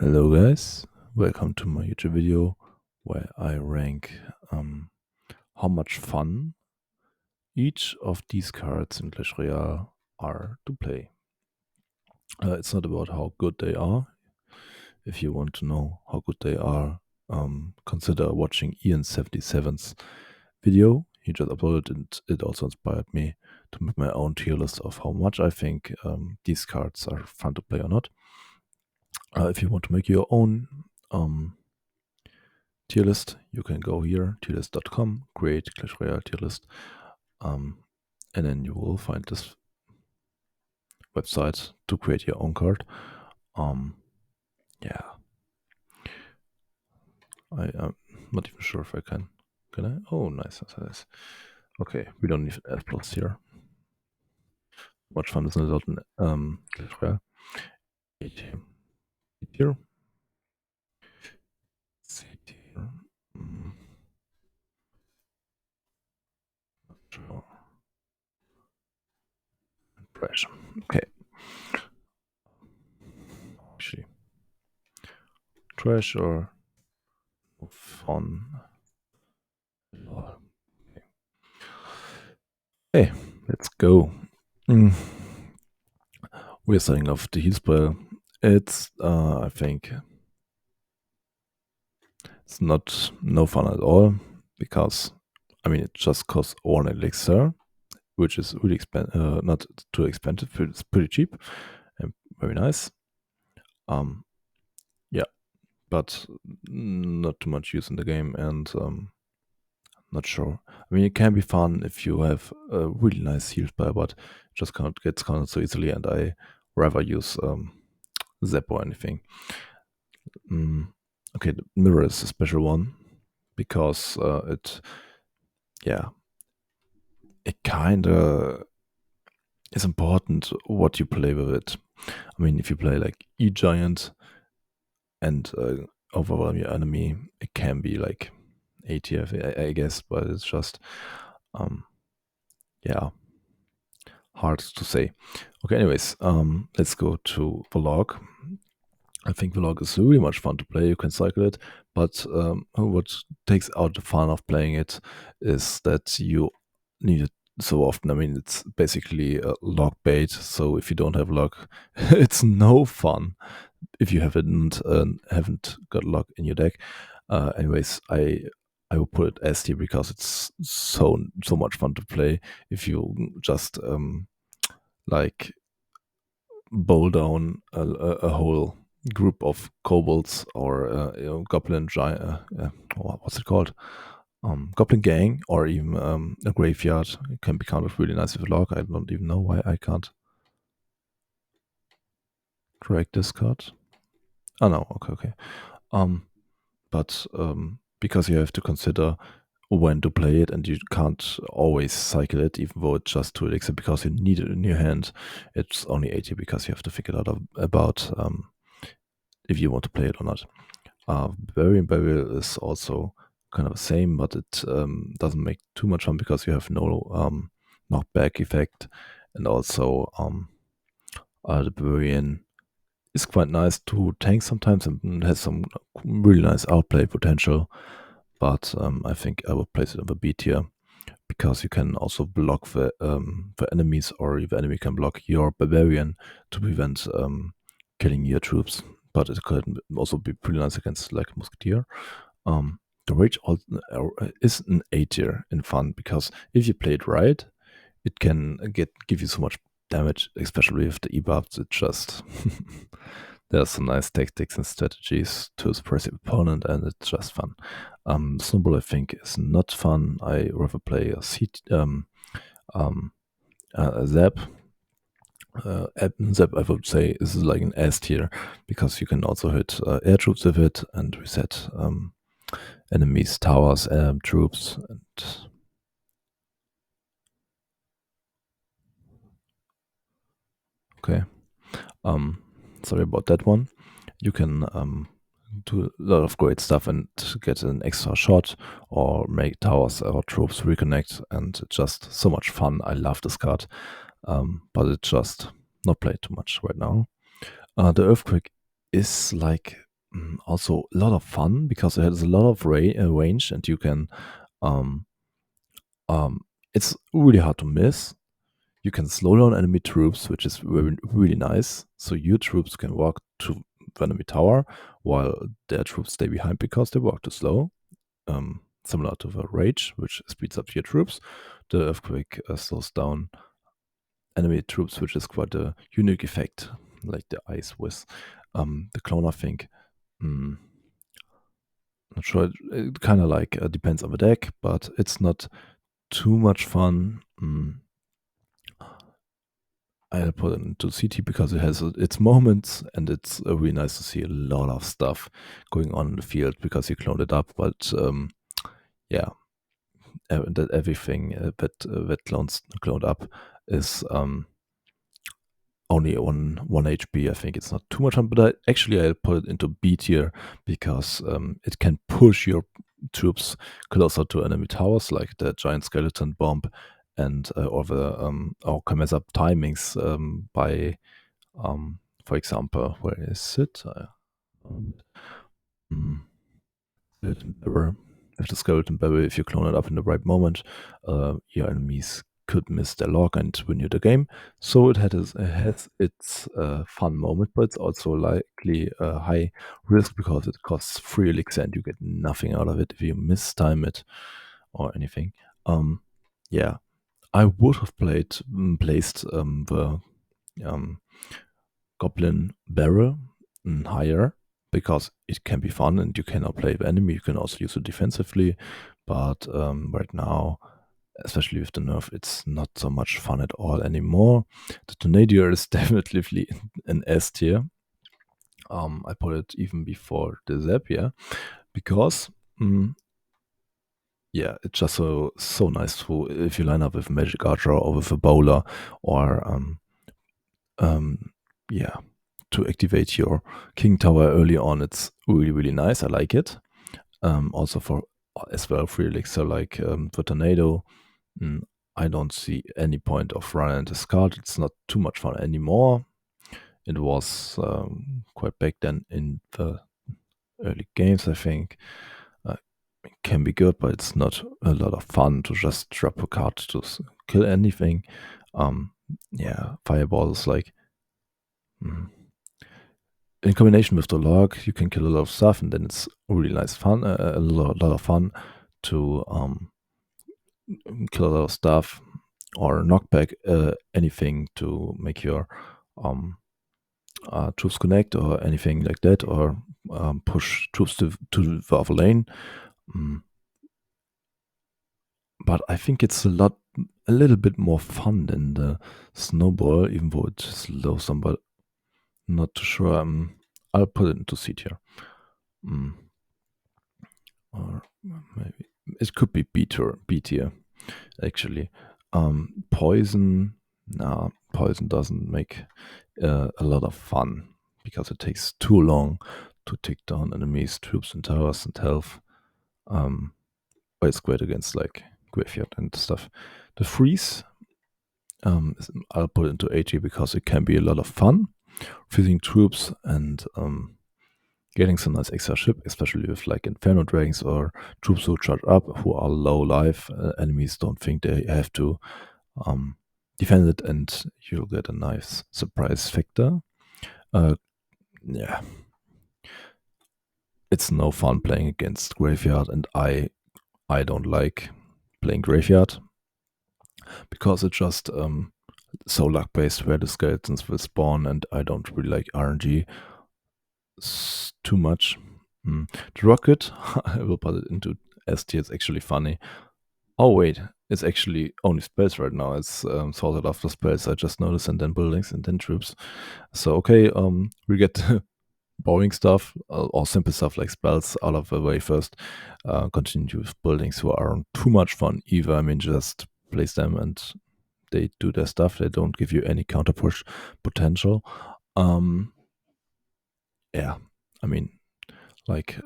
Hello guys, welcome to my YouTube video where I rank how much fun each of these cards in Clash Royale are to play. It's not about how good they are. If you want to know how good they are, consider watching Ian77's video. He just uploaded and it also inspired me to make my own tier list of how much I think these cards are fun to play or not. If you want to make your own tier list, you can go here, tierlist.com, create Clash Royale tier list, and then you will find this website to create your own card. Yeah, I'm not even sure if I can. Can I? Oh, nice. Okay, we don't need an F+ here. Much fun isn't it in Clash Royale? Here. Sure. Pressure. Okay. Actually, trash or move on. Okay, let's go. We're starting off the heal spell. It's, I think, it's no fun at all because, I mean, it just costs 1 elixir, which is really not too expensive. It's pretty cheap and very nice. Yeah, but not too much use in the game, and not sure. I mean, it can be fun if you have a really nice heal spell, but it just gets countered so easily, and I rather use Zap or anything. Okay, the mirror is a special one because it kind of is important what you play with it. I mean, if you play like E-Giant and overwhelm your enemy, it can be like ATF, I guess, but it's just, hard to say. Okay, anyways, let's go to the log. I think the log is really much fun to play. You can cycle it, but what takes out the fun of playing it is that you need it so often. I mean, it's basically a log bait. So if you don't have log, it's no fun if you haven't got log in your deck. Anyways, I will put it S tier because it's so much fun to play. If you just like bowl down a whole group of kobolds or goblin giant, what's it called? Goblin gang, or even a graveyard. It can be counted really nice with a log. I don't even know why I can't drag this card. Oh no, okay. But because you have to consider when to play it, and you can't always cycle it, even though it's just 2 elixir, because you need it in your hand. It's only 80 because you have to figure out about if you want to play it or not. Burial is also kind of the same, but it doesn't make too much fun because you have no knockback effect, and also the Bavarian is quite nice to tank sometimes and has some really nice outplay potential. But I think I would place it on the B tier because you can also block the enemies, or the enemy can block your Barbarian to prevent killing your troops. But it could also be pretty nice against like Musketeer. The Rage is an A tier in fun because if you play it right, it can give you so much damage, especially with the E-buffs. It just there's some nice tactics and strategies to suppress your opponent, and it's just fun. Snowball, I think, is not fun. I rather play a Zap. Zap, I would say, is like an S tier because you can also hit air troops with it and reset enemies, towers, troops, and okay. Sorry about that one. You can do a lot of great stuff and get an extra shot or make towers or troops reconnect, and it's just so much fun. I love this card, but it's just not played too much right now. The Earthquake is like also a lot of fun because it has a lot of range, and you can. Um, it's really hard to miss. You can slow down enemy troops, which is really nice. So your troops can walk to the enemy tower while their troops stay behind because they walk too slow. Similar to the rage, which speeds up your troops. The earthquake slows down enemy troops, which is quite a unique effect, like the ice with the clone. I think. Mm, not sure. It kind of like depends on the deck, but it's not too much fun. I put it into CT because it has its moments, and it's really nice to see a lot of stuff going on in the field because you cloned it up. But yeah, that everything that cloned up is only on 1 HP. I think it's not too much fun, but I put it into B tier because it can push your troops closer to enemy towers, like the giant skeleton bomb, and or can mess up timings by, for example, where is it? Mm, Skeleton barrier. If the skeleton barrier, if you clone it up in the right moment, your enemies could miss their lock and win you the game. So it has its fun moment, but it's also likely a high risk because it costs 3 elixir and you get nothing out of it if you mistime it or anything. Yeah, I would have placed the goblin barrel higher because it can be fun and you cannot play the enemy. You can also use it defensively, but right now, especially with the nerf, it's not so much fun at all anymore. The Tornadier is definitely an S tier. I put it even before the Zapier because yeah, it's just so nice to, if you line up with Magic Archer or with a Bowler or yeah, to activate your King Tower early on. It's really nice. I like it. Also for as well free elixir like the Tornado. Mm, I don't see any point of running this card. It's not too much fun anymore. It was quite back then in the early games, I think. It can be good, but it's not a lot of fun to just drop a card to kill anything. Yeah, Fireball is like. In combination with the log, you can kill a lot of stuff, and then it's really nice fun, a lot of fun to kill a lot of stuff or knock back anything to make your troops connect or anything like that, or push troops to the other lane. But I think it's a little bit more fun than the snowball, even though it slows them. But not too sure. I'll put it into C tier. Or maybe it could be B tier actually. Poison, nah, poison doesn't make a lot of fun because it takes too long to take down enemies, troops, and towers and health. But it's great against like graveyard and stuff. The freeze, I'll put it into A tier because it can be a lot of fun, freezing troops and getting some nice extra ship, especially with like Inferno Dragons or troops who charge up who are low life. Enemies don't think they have to defend it, and you'll get a nice surprise factor. Yeah, it's no fun playing against Graveyard, and I don't like playing Graveyard because it's just so luck based where the skeletons will spawn, and I don't really like RNG too much. The rocket, I will put it into S tier. It's actually funny. Oh wait, it's actually only spells right now. It's sorted after spells. I just noticed, and then buildings, and then troops. So okay, we get boring stuff or simple stuff like spells out of the way first. Continue with buildings who aren't too much fun either. I mean, just place them and they do their stuff. They don't give you any counter push potential. Yeah, I mean, like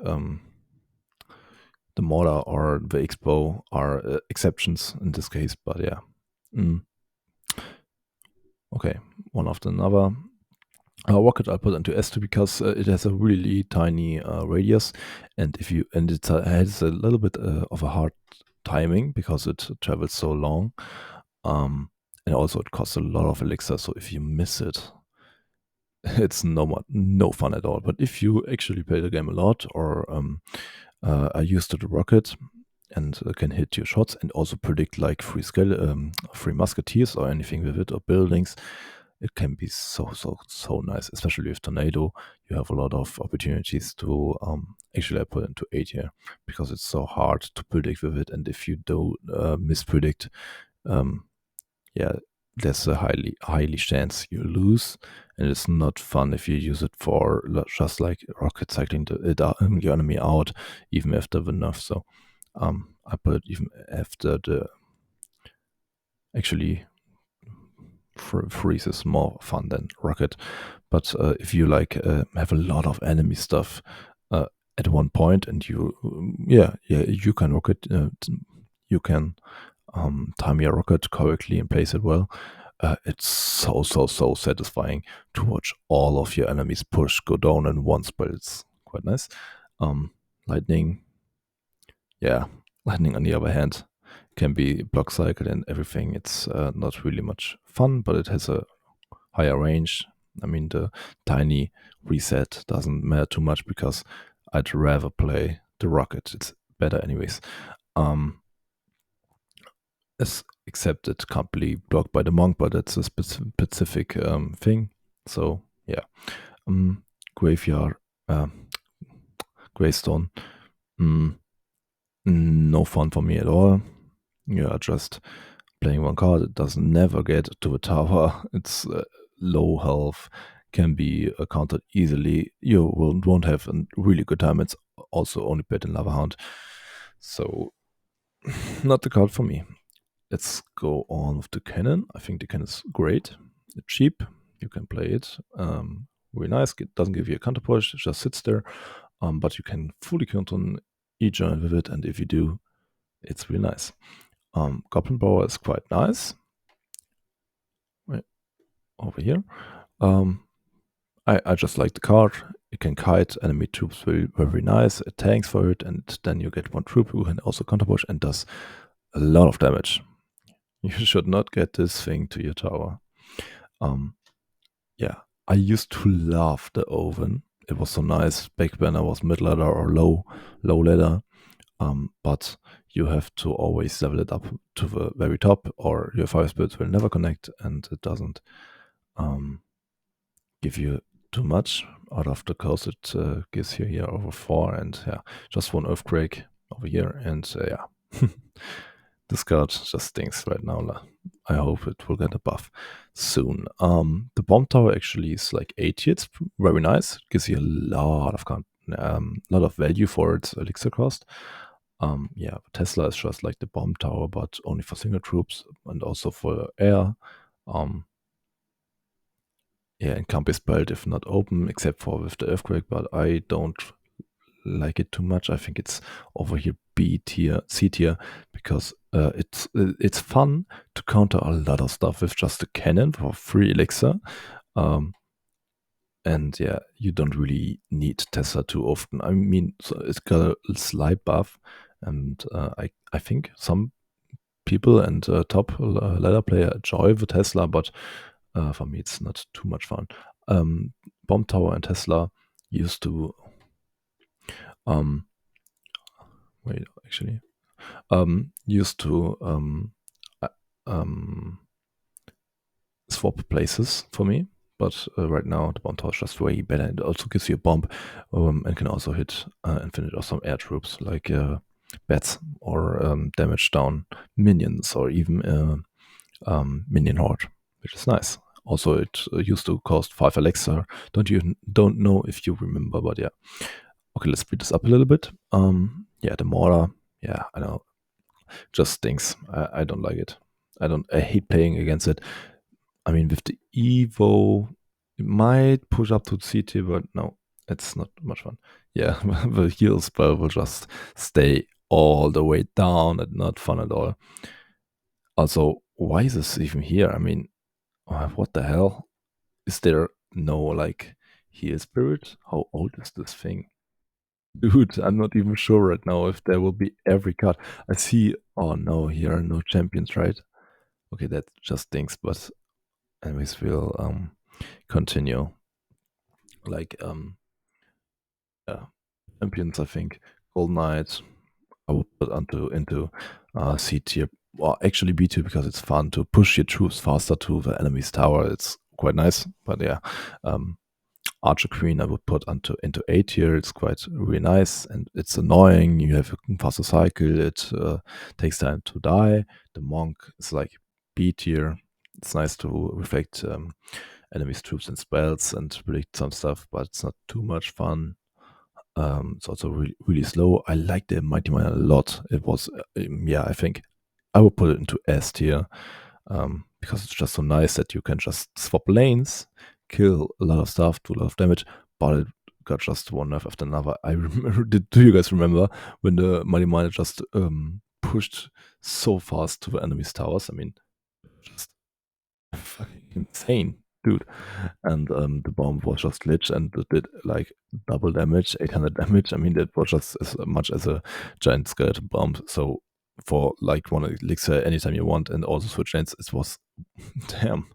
the Mortar or the Expo are exceptions in this case, but yeah. Okay, one after another. Rocket I put into S2 because it has a really tiny radius, and it has a little bit of a hard timing because it travels so long, and also it costs a lot of elixir. So if you miss it, it's no fun at all. But if you actually play the game a lot or are used to the rocket and can hit your shots and also predict like free musketeers or anything with it or buildings, it can be so nice. Especially with tornado, you have a lot of opportunities to actually I put into 8 here because it's so hard to predict with it. And if you do mispredict, um, yeah, there's a highly chance you lose, and it's not fun if you use it for just like rocket cycling your enemy out, even after the nerf. So I put it even after the actually freeze is more fun than rocket. But if you like have a lot of enemy stuff at one point, and you can rocket, you can time your rocket correctly and place it well. It's so satisfying to watch all of your enemies go down in one spell. It's quite nice. Lightning, yeah, lightning on the other hand can be block cycle and everything. It's not really much fun, but it has a higher range. I mean, the tiny reset doesn't matter too much because I'd rather play the rocket. It's better anyways. Um, except it can't be blocked by the monk, but that's a specific thing. So yeah, graveyard, gravestone, mm, no fun for me at all. You are just playing one card. It does never get to the tower. It's low health, can be countered easily. You won't have a really good time. It's also only played in Lava Hound, so not the card for me. Let's go on with the cannon. I think the cannon is great. It's cheap. You can play it. Really nice. It doesn't give you a counter push. It just sits there. But you can fully counter on each giant with it. And if you do, it's really nice. Goblin Power is quite nice. Wait, over here. I just like the card. You can kite enemy troops very nice. It tanks for it. And then you get one troop who can also counter push and does a lot of damage. You should not get this thing to your tower. Yeah, I used to love the oven. It was so nice back when I was mid ladder or low ladder. But you have to always level it up to the very top, or your fire spirits will never connect, and it doesn't give you too much out of the cost it gives you here over 4, and yeah, just one earthquake over here, and yeah. This card just stinks right now. I hope it will get a buff soon. The bomb tower actually is like 80. It's very nice. It gives you a lot of value for its elixir cost. Yeah, Tesla is just like the bomb tower, but only for single troops and also for air. Yeah, and can't be spelled if not open, except for with the earthquake. But I don't like it too much. I think it's over here B tier, C tier, because it's fun to counter a lot of stuff with just a cannon for free elixir. And yeah, you don't really need Tesla too often. I mean, so it's got a slight buff, and I think some people and top ladder player enjoy the Tesla, but for me it's not too much fun. Bomb Tower and Tesla used to wait, actually, used to uh, um, swap places for me. But right now, the bomb tower is just way better. It also gives you a bomb and can also hit infinite or some air troops like bats or damage down minions or even minion horde, which is nice. Also, it used to cost 5 elixir. Don't know if you remember, but yeah. Okay, let's speed this up a little bit. Yeah, the mortar. Yeah, I know, just stinks. I don't like it. I hate playing against it. I mean, with the Evo, it might push up to CT, but no, it's not much fun. Yeah, the heal spell will just stay all the way down and not fun at all. Also, why is this even here? I mean, what the hell? Is there no like heal spirit. How old is this thing? Dude, I'm not even sure right now if there will be every card. I see, oh no, here are no champions, right? Okay, that just stinks, but anyways, we'll continue. Like yeah, champions, I think Golden Knight I would put into C tier. Well, actually B tier because it's fun to push your troops faster to the enemy's tower. It's quite nice, but yeah. Archer Queen I would put into A tier. It's quite really nice and it's annoying. You have a faster cycle. It takes time to die. The Monk is like B tier. It's nice to reflect enemies' troops and spells and predict some stuff, but it's not too much fun. It's also really slow. I like the Mighty Miner a lot. It was, yeah, I think I would put it into S tier because it's just so nice that you can just swap lanes, kill a lot of stuff, do a lot of damage, but it got just one nerf after another. I remember, do you guys remember when the Mighty Miner just pushed so fast to the enemy's towers? I mean, just fucking insane, dude. And the bomb was just glitched and it did like double damage, 800 damage. I mean, that was just as much as a giant skeleton bomb. So for like one elixir anytime you want and also switch lanes, it was damn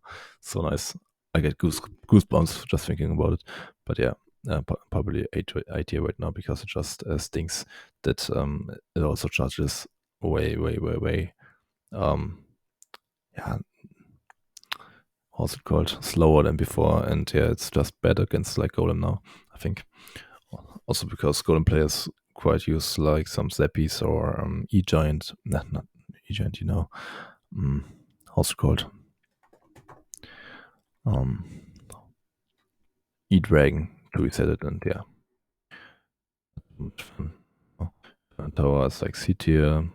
so nice. I get goosebumps just thinking about it. But yeah, probably A tier right now because it just stinks that it also charges way yeah, how's it called, slower than before, and yeah, it's just bad against like Golem now, I think. Also because Golem players quite use like some Zappies or E-Giant, not E-Giant, how's it called? E-Dragon to reset it, and yeah, much fun. Tower is like C tier,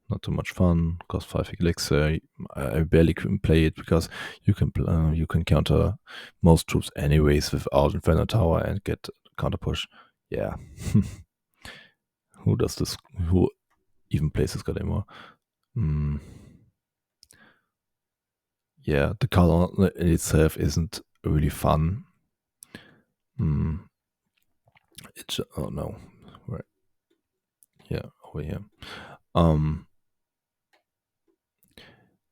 not too much fun. Cost 5 elixir. I barely can play it because you can counter most troops anyways without Inferno Tower and get counter push. Yeah. Who does this? Who even plays this card anymore? Yeah, the card in itself isn't really fun. It's oh no, right? Yeah, over here.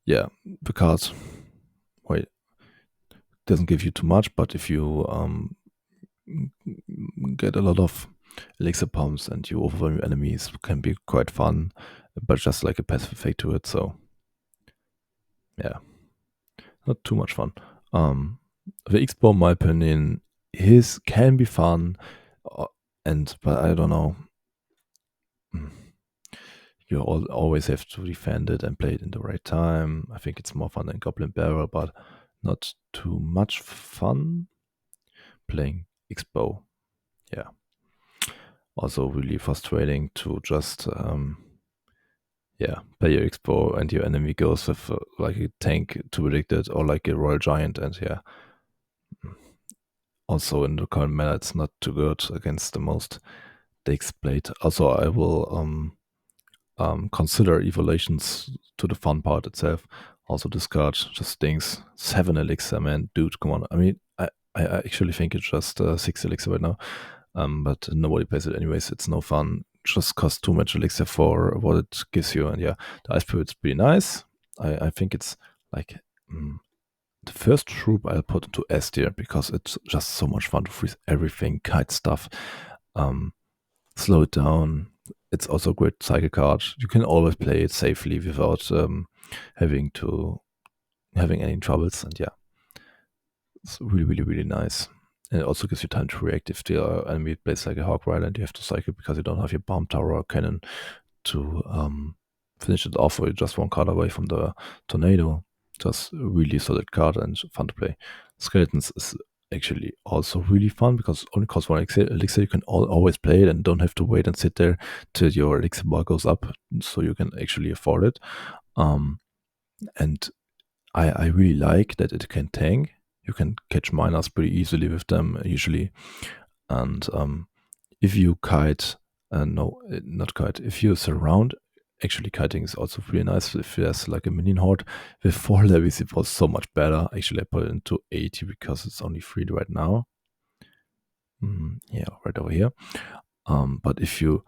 Yeah, the card. Wait, doesn't give you too much, but if you get a lot of elixir pumps and you overwhelm your enemies, can be quite fun, but just like a passive effect to it. So yeah, not too much fun. The X-Bomb, in my opinion, can be fun, but I don't know. You always have to defend it and play it in the right time. I think it's more fun than Goblin Barrel, but not too much fun playing X-Bow. Yeah. Also really frustrating to just play your X-Bow and your enemy goes with like a tank to predict it or like a Royal Giant, and yeah. Also in the current meta it's not too good against the most decks played. Also I will consider evolutions to the fun part itself. Also discard just stinks. 7 elixir, man, dude, come on. I mean I actually think it's just 6 elixir right now. But nobody plays it anyways. It's no fun. Just costs too much elixir for what it gives you. And yeah, the Ice Spirit's pretty nice. I think it's like the first troop I'll put into S tier because it's just so much fun to freeze everything, kite stuff, slow it down. It's also a great cycle card. You can always play it safely without having any troubles. And yeah, it's really nice. And it also gives you time to react if the enemy plays like a Hawk Rider and you have to cycle because you don't have your bomb tower or cannon to finish it off, or you're just one card away from the tornado. Just a really solid card and fun to play. Skeletons is actually also really fun because it only costs 1 elixir. You can always play it and don't have to wait and sit there till your elixir bar goes up, so you can actually afford it. And I really like that it can tank. You can catch miners pretty easily with them usually. And if you kite, no, not kite, if you surround actually kiting is also really nice if there's like a minion horde. With 4 levies it was so much better. Actually I put it into 80 because it's only 3 right now. Yeah, right over here. But if you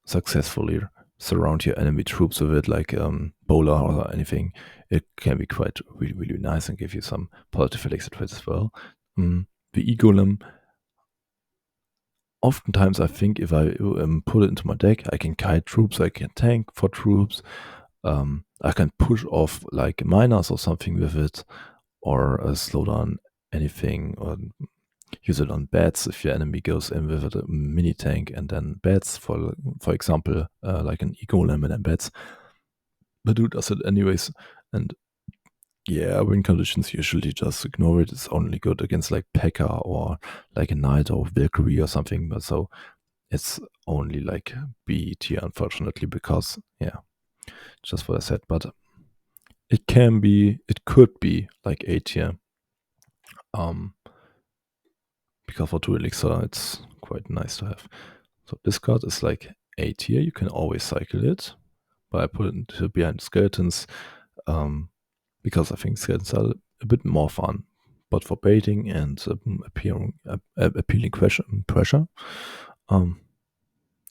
successfully surround your enemy troops with it, like bowler or anything, it can be quite really, really nice and give you some positive elixir traits as well. The e-golem, oftentimes I think if I put it into my deck, I can kite troops, I can tank for troops, I can push off like miners or something with it, or slow down anything, or use it on bats if your enemy goes in with a mini tank and then bats, for example, like an e-golem and then bats. But who does it anyways? And yeah, win conditions usually just ignore it. It's only good against like P.E.K.K.A or like a Knight or Valkyrie or something. But so it's only like B tier, unfortunately, because yeah, just what I said. But it could be like A tier. Because for 2 elixir, it's quite nice to have. So this card is like A tier. You can always cycle it, but I put it into behind skeletons because I think skeletons are a bit more fun. But for baiting and appealing pressure,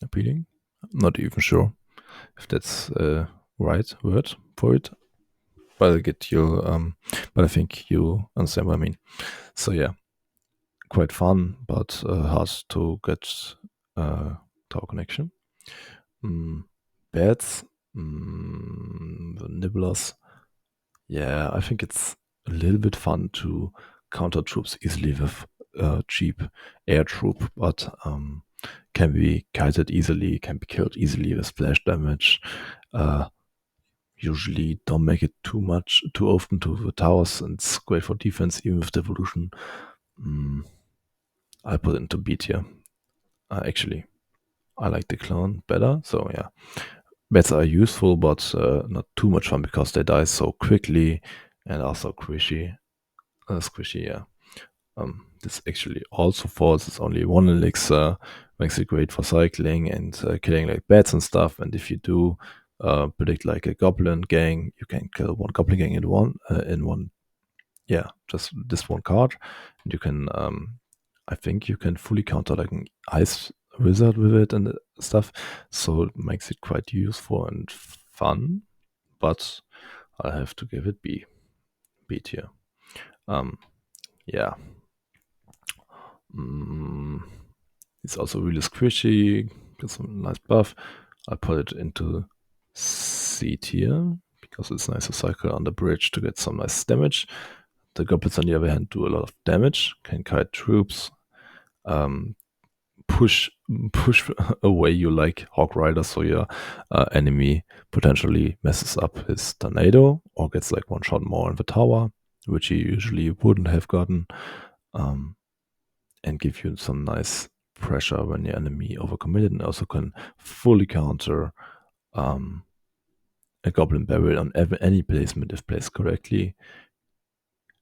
appealing, I'm not even sure if that's right word for it. But I get you. But I think you understand what I mean. So yeah, quite fun, but hard to get tower connection. Bats, the nibblers. Yeah, I think it's a little bit fun to counter troops easily with cheap air troop, but can be kited easily, can be killed easily with splash damage. Usually don't make it too often to the towers, and it's great for defense, even with devolution. I put it into B tier. Actually, I like the clone better, so yeah. Bats are useful, but not too much fun because they die so quickly and are so squishy. Squishy, yeah. This actually also falls. It's only 1 elixir, makes it great for cycling and killing like bats and stuff. And if you do predict like a goblin gang, you can kill 1 goblin gang in one. Yeah, just this 1 card. And you can, I think you can fully counter like an ice wizard with it and stuff. So it makes it quite useful and fun. But I have to give it B tier. Yeah. It's also really squishy, got some nice buff. I put it into C tier because it's nice to cycle on the bridge to get some nice damage. The goblins, on the other hand, do a lot of damage, can kite troops, push away you like Hawk Rider, so your enemy potentially messes up his tornado or gets like 1 shot more in the tower, which he usually wouldn't have gotten. And give you some nice pressure when your enemy overcommitted, and also can fully counter a goblin barrel on any placement if placed correctly,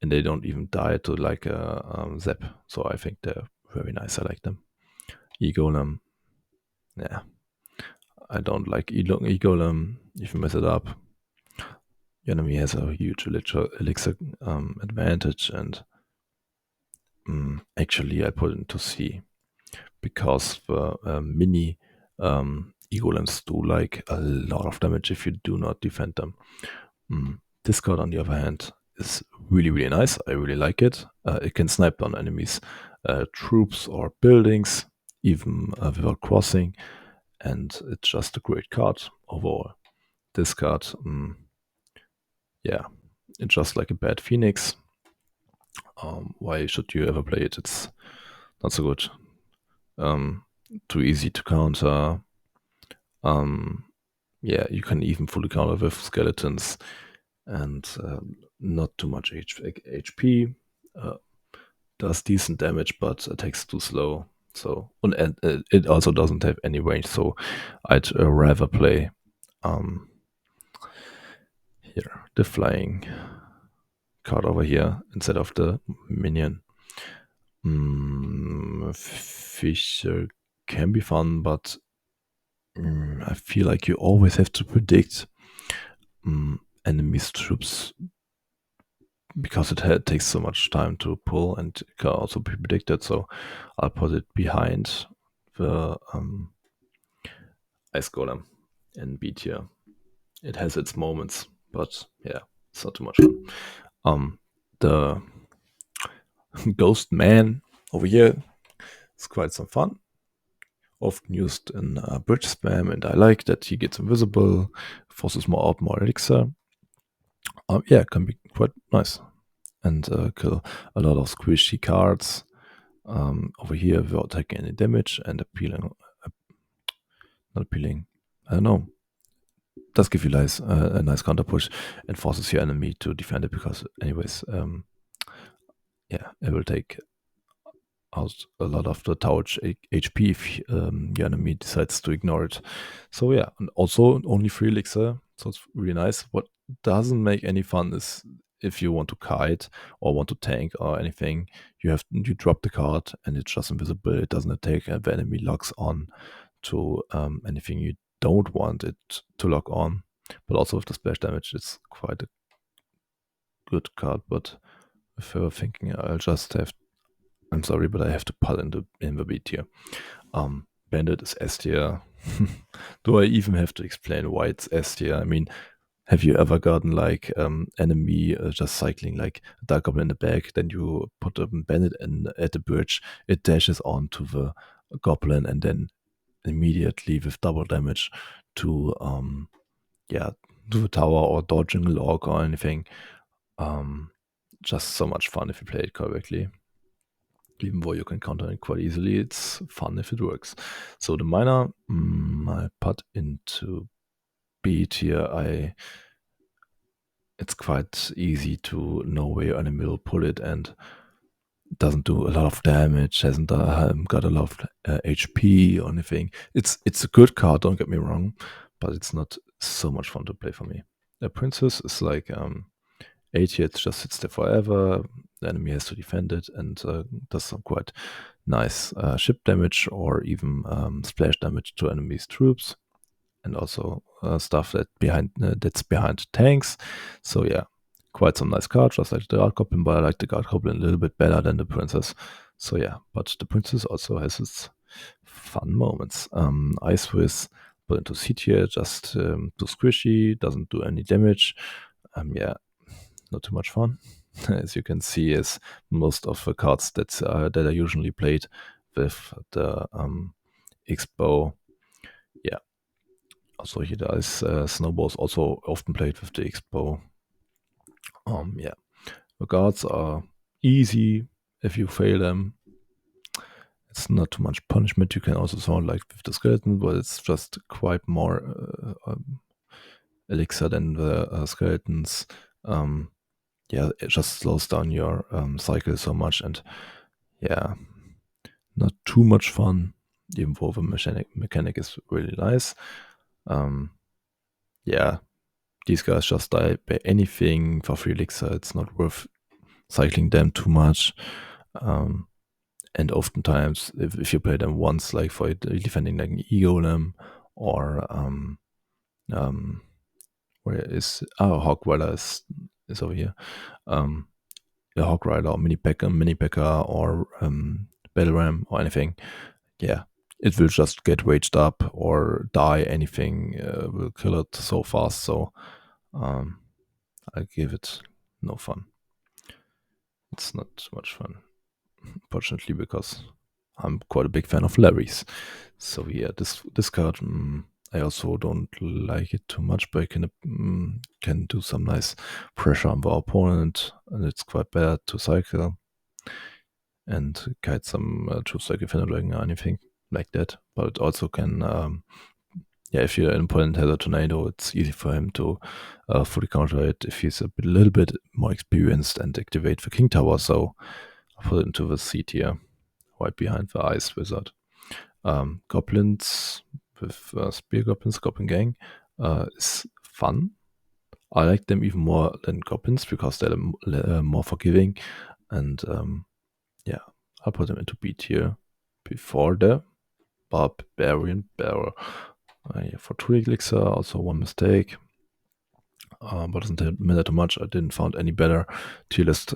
and they don't even die to like a zap. So I think they're very nice. I like them. E-golem, yeah, I don't like e-golem. If you mess it up, your enemy has a huge elixir advantage, and actually I put it into C because the mini e-golems do like a lot of damage if you do not defend them. This card, on the other hand, is really, really nice. I really like it. It can snipe down enemies, troops or buildings, even without crossing, and it's just a great card overall. This card, yeah, it's just like a bad phoenix. Why should you ever play it? It's not so good. Too easy to counter. Yeah, you can even fully counter with skeletons, and not too much HP. Does decent damage, but attacks too slow. So and it also doesn't have any range. So I'd rather play here the flying card over here instead of the minion. Fisher can be fun, but I feel like you always have to predict enemy's troops because it takes so much time to pull and it can also be predicted. So I'll put it behind the ice golem in B tier. It has its moments, but yeah, it's not too much fun. The ghost man over here is quite some fun. Often used in bridge spam, and I like that he gets invisible, forces more out, more elixir. Yeah, can be quite nice. And kill a lot of squishy cards. Over here without taking any damage and appealing, not appealing, I don't know. Does give you a nice counter push and forces your enemy to defend it because, anyways, yeah, it will take out a lot of the tower HP if your enemy decides to ignore it. So yeah, and also only 3 elixir, so it's really nice. What doesn't make any fun is if you want to kite or want to tank or anything, you drop the card and it's just invisible. It doesn't attack, and the enemy locks on to anything you don't want it to lock on. But also with the splash damage, it's quite a good card. But if you're thinking, I'm sorry, but I have to put in the B tier. Bandit is S tier. Do I even have to explain why it's S tier? I mean, have you ever gotten like enemy just cycling like a dark goblin in the back, then you put a bandit at the bridge, it dashes onto the goblin and then immediately with double damage to yeah, to the tower or dodging a log or anything. Just so much fun if you play it correctly. Even though you can counter it quite easily, it's fun if it works. So the miner, I put into B tier. It's quite easy to know where your enemy will pull it and doesn't do a lot of damage, hasn't got a lot of HP or anything. It's a good card, don't get me wrong, but it's not so much fun to play for me. The princess is like A tier, it just sits there forever. The enemy has to defend it and does some quite nice ship damage or even splash damage to enemies' troops, and also stuff that's behind tanks. So yeah, quite some nice cards, just like the Guard Goblin, but I like the Guard Goblin a little bit better than the Princess. So yeah, but the Princess also has its fun moments. Ice Whiz put into C tier, just too squishy, doesn't do any damage. Yeah, not too much fun. As you can see, as most of the cards that are usually played with the X-Bow. Yeah. Also here there is snowballs also often played with the X-Bow. Yeah. The guards are easy if you fail them. It's not too much punishment. You can also sound like with the skeleton, but it's just quite more elixir than the skeletons. Yeah, it just slows down your cycle so much, and yeah, not too much fun, even though the mechanic is really nice. Yeah, these guys just die by anything for 3 elixir. It's not worth cycling them too much. And oftentimes, if you play them once, like for defending like an e-golem or where is Hog Rider is over here. A Hog Rider or mini Packer or Battle Ram or anything. Yeah, it will just get waged up or die. Anything will kill it so fast. So I give it no fun. It's not much fun, unfortunately, because I'm quite a big fan of Larry's. So yeah, this card, I also don't like it too much, but I can do some nice pressure on the opponent, and it's quite bad to cycle and kite some true cycle Fenderling or anything like that. But it also can, yeah, if your opponent has a tornado, it's easy for him to fully counter it if he's a little bit more experienced and activate the King Tower. So I'll put it into the C tier, right behind the Ice Wizard. Goblins with Spear Goblins, Goblin Gang is fun. I like them even more than Goblins because they're more forgiving. And yeah, I'll put them into B tier before the Barbarian Bearer. Yeah, for 2 elixir, also one mistake. But doesn't matter too much. I didn't find any better tier list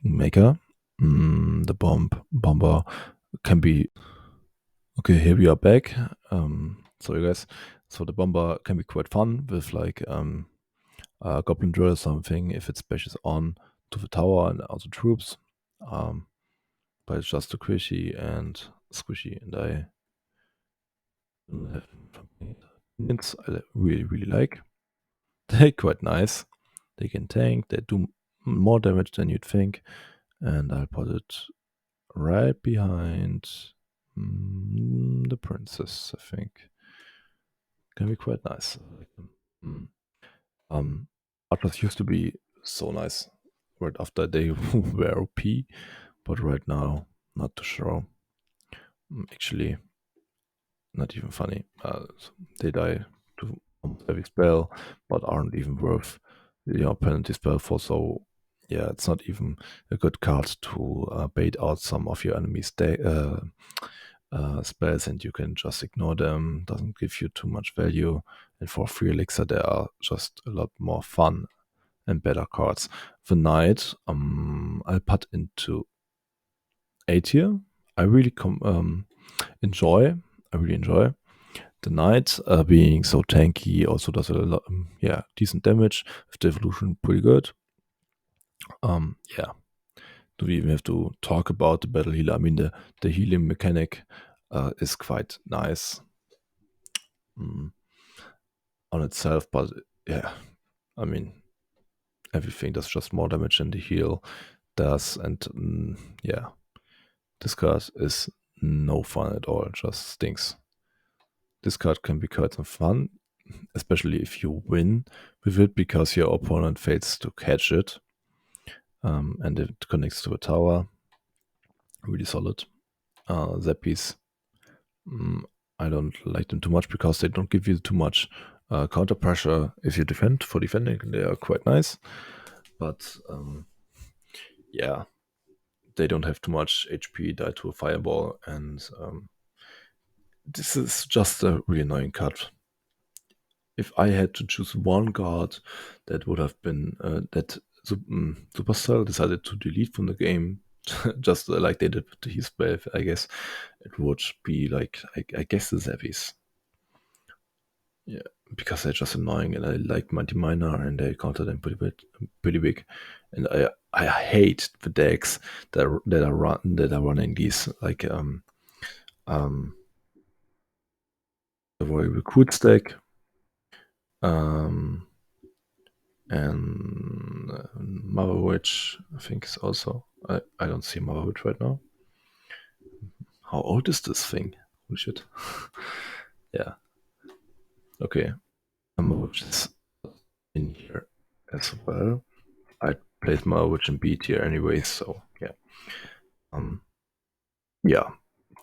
maker. The bomber can be. Okay, here we are back. Sorry guys. So the bomber can be quite fun with like goblin drill or something if it splashes on to the tower and also troops. But it's just too squishy, and I don't have opinions I really like. They're quite nice. They can tank. They do more damage than you'd think, and I'll put it right behind the princess. I think can be quite nice. I like them. Atlas used to be so nice right after they were OP, but right now not too sure. Actually, not even funny. They die to heavy spell, but aren't even worth your penalty spell for. So yeah, it's not even a good card to bait out some of your enemies' spells, and you can just ignore them. Doesn't give you too much value, and for free elixir, there are just a lot more fun and better cards. The knight, I'll put into A tier. I really enjoy. I really enjoy the knight being so tanky. Also does a lot, decent damage. With the evolution, pretty good. Yeah. Do we even have to talk about the battle healer? I mean, the healing mechanic is quite nice on itself, but yeah, I mean, everything does just more damage than the heal does, and yeah, this card is no fun at all. Just stinks. This card can be quite some fun, especially if you win with it because your opponent fails to catch it, and it connects to a tower. Really solid. Zappies, I don't like them too much because they don't give you too much counter pressure if you defend. For defending, they are quite nice, but yeah, they don't have too much HP, die to a fireball, and this is just a really annoying card. If I had to choose one card that would have been that Supercell decided to delete from the game, just like they did with the Heathwave, I guess it would be like I guess the Zappies. Yeah, because they're just annoying, and I like Mighty Miner, and they counter them pretty big, and I hate the decks that are running these like the Royal Recruit deck, um, and Mother Witch, I think is also. I don't see Mother Witch right now. How old is this thing? Holy shit! Yeah. Okay. Mother Witch is in here as well. I played Mother Witch in B tier anyway, so yeah. Yeah.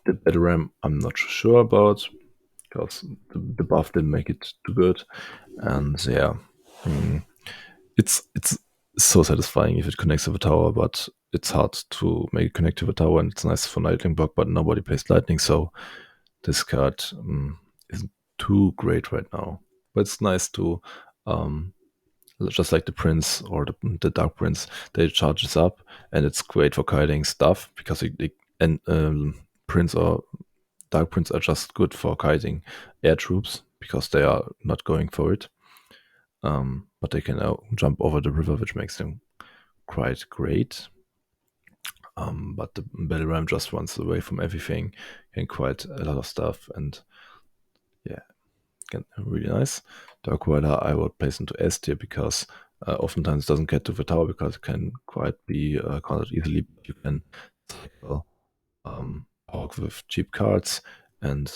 The Battle Ram, I'm not sure about because the buff didn't make it too good, and yeah. It's so satisfying if it connects to the tower, but it's hard to make it connect to the tower, and it's nice for lightning block, but nobody plays lightning, so this card isn't too great right now. But it's nice to just like the prince or the dark prince, they charges up, and it's great for kiting stuff because prince or dark prince are just good for kiting air troops because they are not going for it. But they can now jump over the river, which makes them quite great. But the battle ram just runs away from everything and quite a lot of stuff, and yeah, really nice. The aquarius I would place into S tier because oftentimes doesn't get to the tower because it can quite be countered easily. You can cycle Hawk with cheap cards, and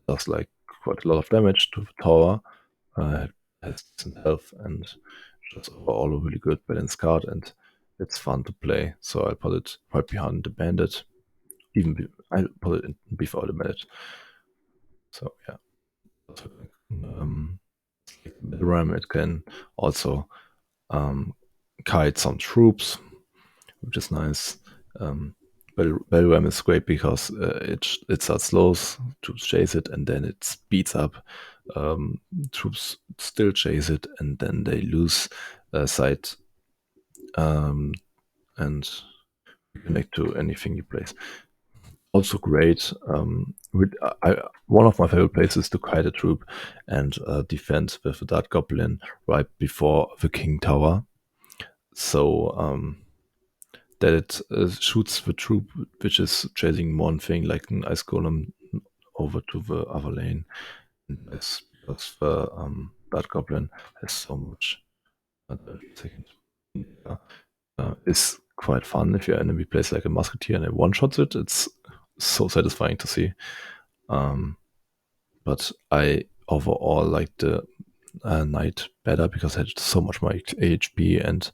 does like quite a lot of damage to the tower. Has decent health and just overall a really good balanced card, and it's fun to play. So I put it right behind the bandit. I put it in before the bandit. So yeah. The ram it can also kite some troops, which is nice. Bell is great because it starts slow to chase it, and then it speeds up troops still chase it, and then they lose sight and connect to anything you place. Also great. One of my favorite places is to kite a troop and defend with a dart goblin right before the king tower, so that it shoots the troop which is chasing one thing like an ice golem over to the other lane. Yes, because the dart goblin has so much. 20 seconds. Yeah. Is quite fun if your enemy plays like a musketeer and it one-shots it. It's so satisfying to see. But I overall like the knight better because it had so much more HP and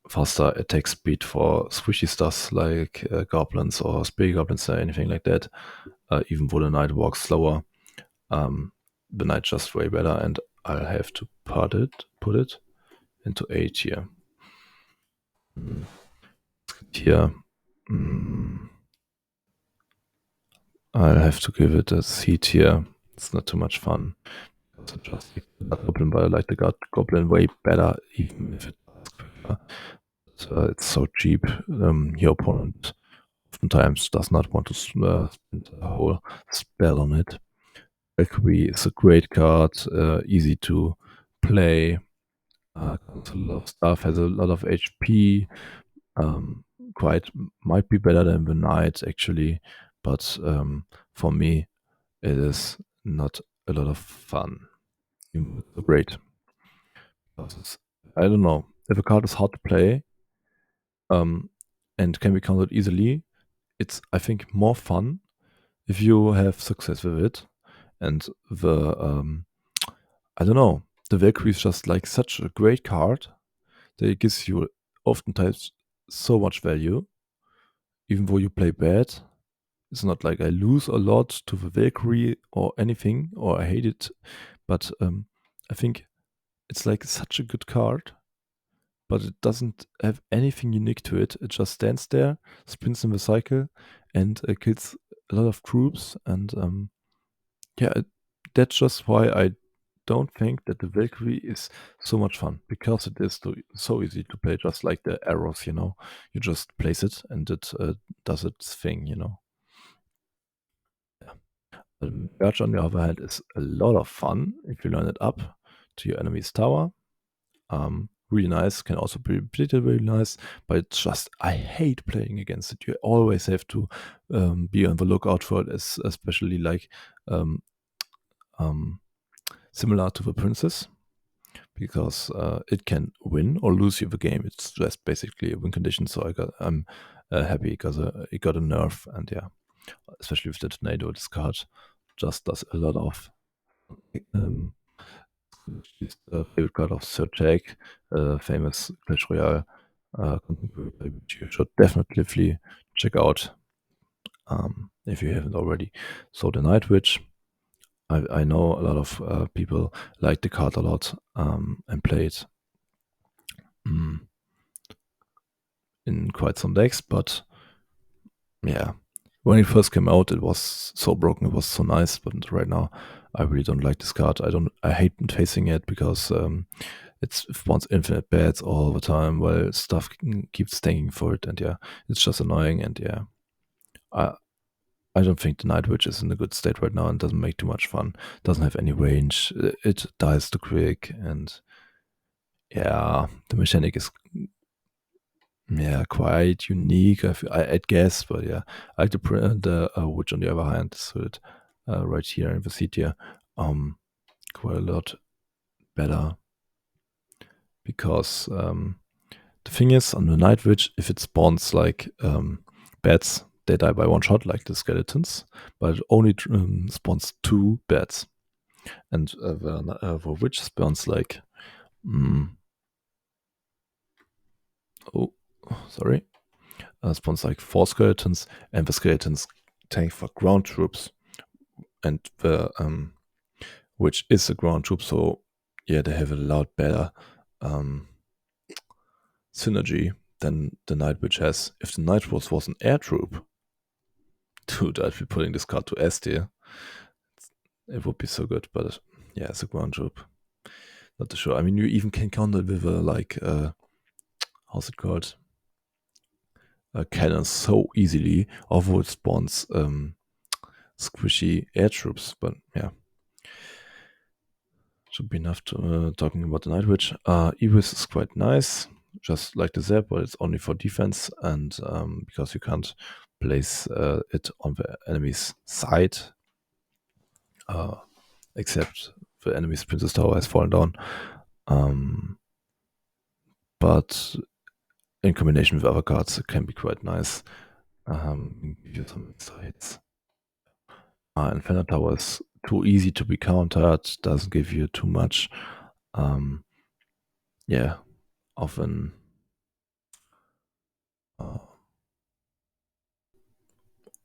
faster attack speed for squishy stuff like goblins or spear goblins or anything like that. Even though the knight walks slower, the knight just way better, and I'll have to put it into A tier. Here, I'll have to give it a C tier. It's not too much fun. Also just like the goblin, but I like the god goblin way better, even if it's so cheap. Your opponent oftentimes does not want to spend a whole spell on it. Valkyrie is a great card, easy to play. Comes a lot of stuff, has a lot of HP. Quite might be better than the knight actually, but for me it is not a lot of fun. It's great. I don't know if a card is hard to play and can be countered easily. It's I think more fun if you have success with it, and the I don't know, the Valkyrie is just like such a great card that it gives you oftentimes so much value, even though you play bad. It's not like I lose a lot to the Valkyrie or anything, or I hate it, but I think it's like such a good card, but it doesn't have anything unique to it. It just stands there, spins in the cycle, and kills a lot of troops. And that's just why I don't think that the Valkyrie is so much fun, because it is so easy to play, just like the arrows. You just place it and it does its thing. Yeah. The Urge, on the other hand, is a lot of fun if you learn it up to your enemy's tower. Really nice, can also be really nice, but it's just I hate playing against it. You always have to be on the lookout for it, especially like similar to the princess, because it can win or lose you the game. It's just basically a win condition. So I'm happy because it got a nerf, and yeah, especially with the tornado, this card just does a lot of. She's the favorite card of Sir Jake, famous ClashRoyale content creator, which you should definitely check out if you haven't already. So the Night Witch, I know a lot of people like the card a lot and play it in quite some decks, but yeah, when it first came out, it was so broken, it was so nice, but right now I really don't like this card. I hate facing it because it spawns infinite bats all the time while stuff keeps staying for it, and yeah, it's just annoying. And yeah, I don't think the Night Witch is in a good state right now and doesn't make too much fun. Doesn't have any range. It dies too quick, and yeah, the mechanic is quite unique. I'd guess, but yeah, I like the Witch on the other hand. So it right here in the seat here, quite a lot better, because the thing is, on the Night Witch, if it spawns like bats, they die by one shot, like the skeletons, but it only spawns 2 bats. And the witch spawns like, spawns like 4 skeletons, and the skeletons tank for ground troops, and the witch is a ground troop, so yeah, they have a lot better synergy than the Night Witch has. If the Night Witch was an air troop, dude, I'd be putting this card to S tier. It would be so good, but yeah, as a ground troop, not too sure. I mean, you even can counter it with how's it called? Cannons so easily, although it spawns squishy air troops. But yeah, should be enough to talking about the Night Witch. Ibis is quite nice, just like the Zap, but it's only for defense, and because you can't place it on the enemy's side, except the enemy's Princess Tower has fallen down. But in combination with other cards, it can be quite nice. Give you some insights. And Fender Tower is too easy to be countered, doesn't give you too much. Yeah, often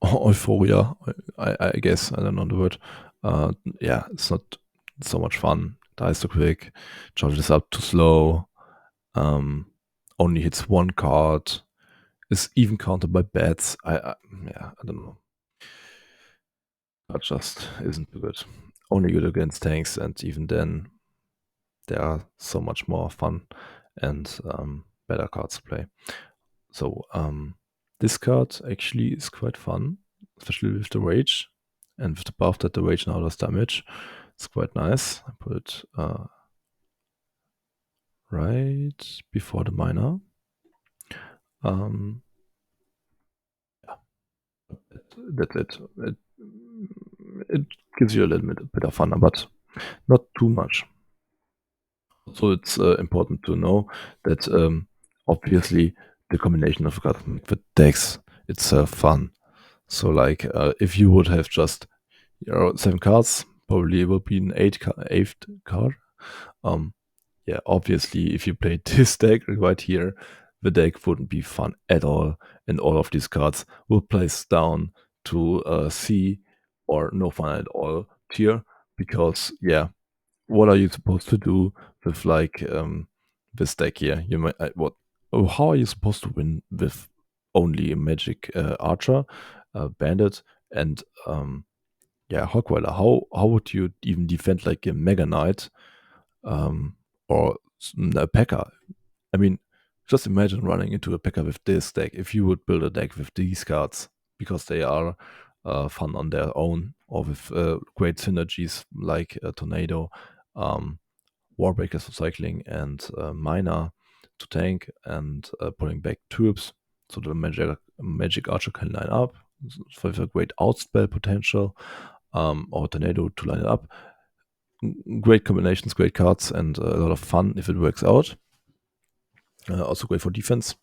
euphoria, I guess. I don't know the word. Yeah, it's not so much fun. Dies too quick, charges up too slow, only hits one card, is even countered by bats. Yeah, I don't know. That just isn't too good. Only good against tanks, and even then, there are so much more fun and better cards to play. So this card actually is quite fun, especially with the rage, and with the buff that the rage now does damage. It's quite nice. I put it right before the miner. Yeah, that's it. It gives you a little bit of fun, but not too much. So it's important to know that obviously the combination of cards with decks itself fun. So like if you would have just 7 cards, probably it will be an eighth card. Yeah, obviously if you played this deck right here, the deck wouldn't be fun at all, and all of these cards will place down to C or no fun at all tier, because yeah, what are you supposed to do with like this deck here? You might how are you supposed to win with only a magic archer, bandit, and yeah, Hogweiler? How would you even defend like a Mega Knight or a P.E.K.K.A? I mean, just imagine running into a P.E.K.K.A with this deck. If you would build a deck with these cards, because they are fun on their own, or with great synergies like Tornado, Warbreakers for cycling, and Miner to tank, and pulling back troops so the magic archer can line up with a great outspell potential, or Tornado to line it up. Great combinations, great cards, and a lot of fun if it works out. Also great for defense,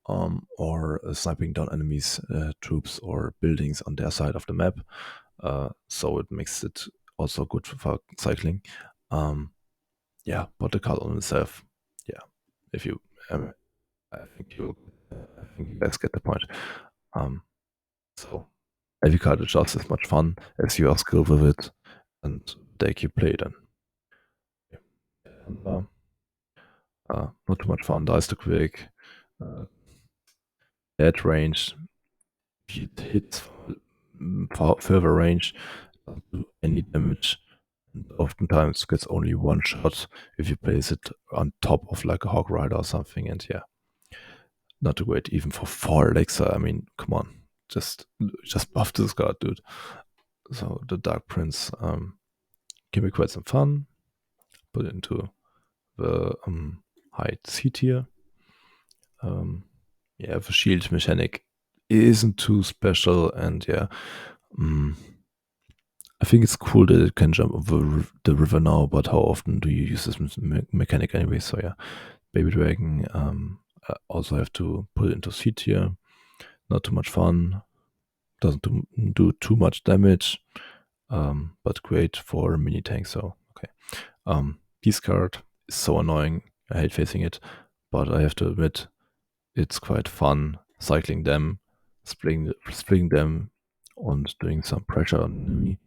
or sniping down enemies, troops, or buildings on their side of the map. So it makes it also good for cycling. Yeah, but the card on itself, yeah. If you, I think you guys get the point. So every card is just as much fun as you are skilled with it and deck you play then. And, not too much fun. Dies too quick. Bad range. If it hits further range, doesn't do any damage. And oftentimes gets only one shot if you place it on top of like a Hog Rider or something. And yeah, not too great even for 4 elixir. I mean, come on, just buff this card, dude. So the Dark Prince can be quite some fun. Put it into the high C tier. Yeah, the shield mechanic isn't too special, and yeah, I think it's cool that it can jump over the river now, but how often do you use this mechanic anyway? So yeah, Baby Dragon, also have to put it into C tier. Not too much fun, doesn't do too much damage, but great for mini tank. So okay, this card is so annoying. I hate facing it, but I have to admit it's quite fun cycling them, splitting them, and doing some pressure on me.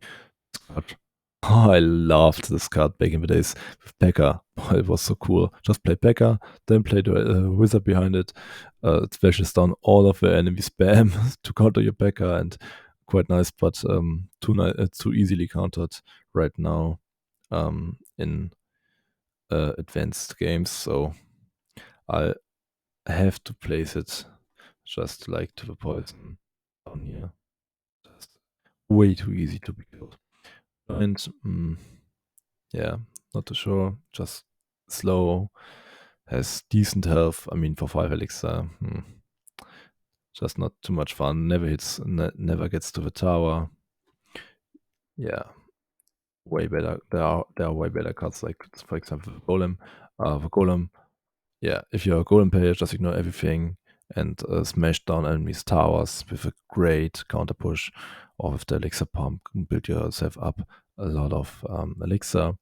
Oh, I loved this card back in the days with P.E.K.K.A. Oh, it was so cool. Just play P.E.K.K.A, then play the wizard behind it. It splashes down all of the enemy spam to counter your P.E.K.K.A, and quite nice, but too easily countered right now in advanced games. So I have to place it just like to the poison down here. Just way too easy to be killed. And yeah, not too sure. Just slow. Has decent health. I mean, for 5 elixir, just not too much fun. Never hits, never gets to the tower. Yeah, way better. There are way better cards, like for example, the Golem. The Golem, yeah, if you're a Golem player, just ignore everything and smash down enemies' towers with a great counter push, or with the elixir pump, build yourself up a lot of elixir.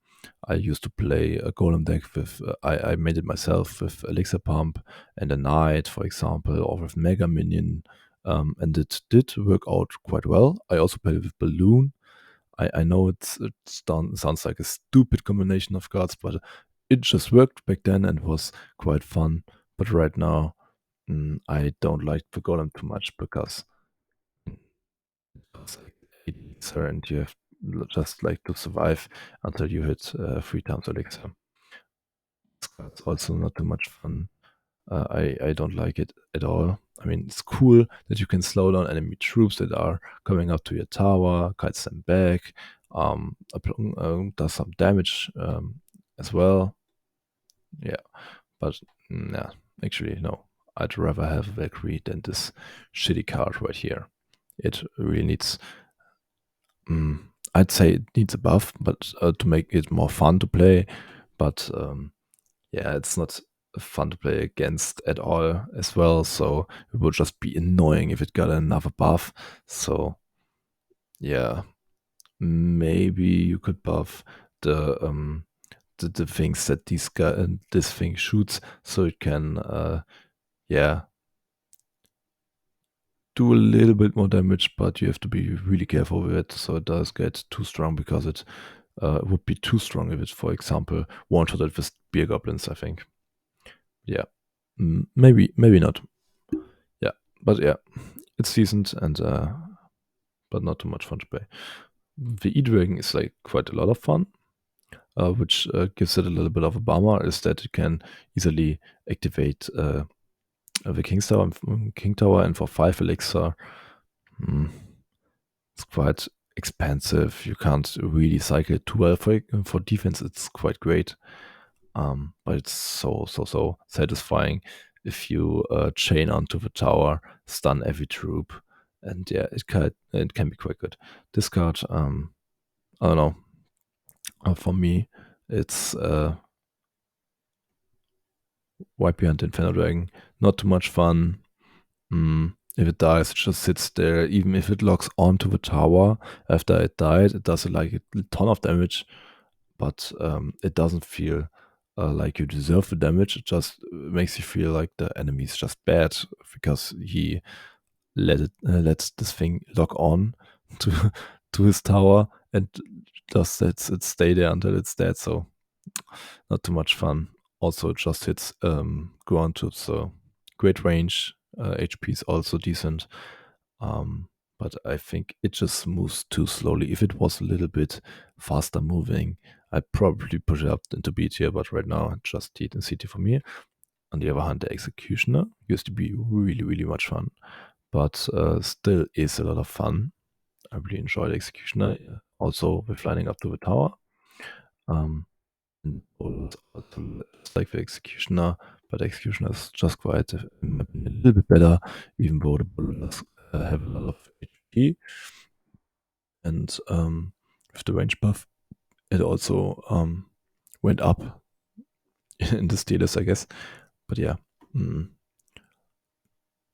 I used to play a Golem deck with, I made it myself with elixir pump and a knight, for example, or with mega minion, and it did work out quite well. I also played with balloon. I know it sounds like a stupid combination of cards, but it just worked back then and was quite fun. But right now, I don't like the Golem too much because it's like 8 elixir and you have just like to survive until you hit 3 times elixir. It's also not too much fun. I don't like it at all. I mean, it's cool that you can slow down enemy troops that are coming up to your tower, kites them back, does some damage as well. Yeah, but yeah, actually, no. I'd rather have Valkyrie than this shitty card right here. It really needs, I'd say it needs a buff, but to make it more fun to play. But yeah, it's not fun to play against at all as well. So it would just be annoying if it got another buff. So yeah, maybe you could buff the things that this thing shoots, so it can yeah, do a little bit more damage, but you have to be really careful with it, so it does get too strong, because it would be too strong if it, for example, one-shot it with beer goblins, I think. Yeah, maybe not. Yeah, but yeah, it's decent, and but not too much fun to play. The E-Dragon is like quite a lot of fun, which gives it a little bit of a bummer, is that it can easily activate the King Tower, and for 5 elixir, it's quite expensive. You can't really cycle it too well. For defense, it's quite great, but it's so satisfying if you chain onto the tower, stun every troop, and yeah, it can be quite good. This card, I don't know. For me, it's White Behind Inferno Dragon. Not too much fun. If it dies, it just sits there. Even if it locks onto the tower after it died, it does like a ton of damage, but it doesn't feel like you deserve the damage. It just makes you feel like the enemy is just bad because he lets this thing lock on to to his tower and just lets it stay there until it's dead. So not too much fun. Also, it just hits ground troops, so great range. HP is also decent, but I think it just moves too slowly. If it was a little bit faster moving, I'd probably push it up into B tier, but right now just T and C tier for me. On the other hand, the Executioner used to be really much fun, but still is a lot of fun. I really enjoy the Executioner, also with lining up to the tower. And also like the Executioner, but the Executioner is just quite a little bit better, even though the bullets have a lot of HP. And with the range buff, it also went up in the status, I guess. But yeah,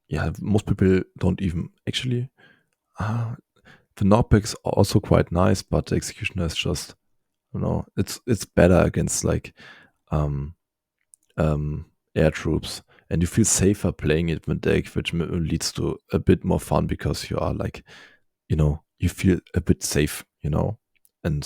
yeah, most people don't even actually. The knockback is also quite nice, but the Executioner is just, it's better against like air troops, and you feel safer playing it with deck, which leads to a bit more fun because you are like, you feel a bit safe, and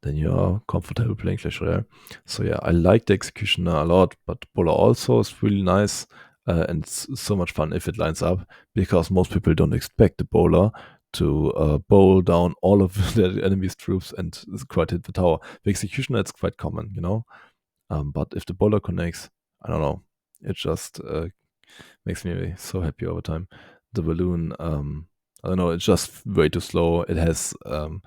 then you are comfortable playing ClashRoyale. So yeah, I like the Executioner a lot, but Polar also is really nice. and it's so much fun if it lines up, because most people don't expect the bowler to bowl down all of the enemy's troops and quite hit the tower. The executioner, it's quite common, you know. But if the bowler connects, I don't know, it just makes me so happy over time. The balloon, I don't know, it's just way too slow. It has the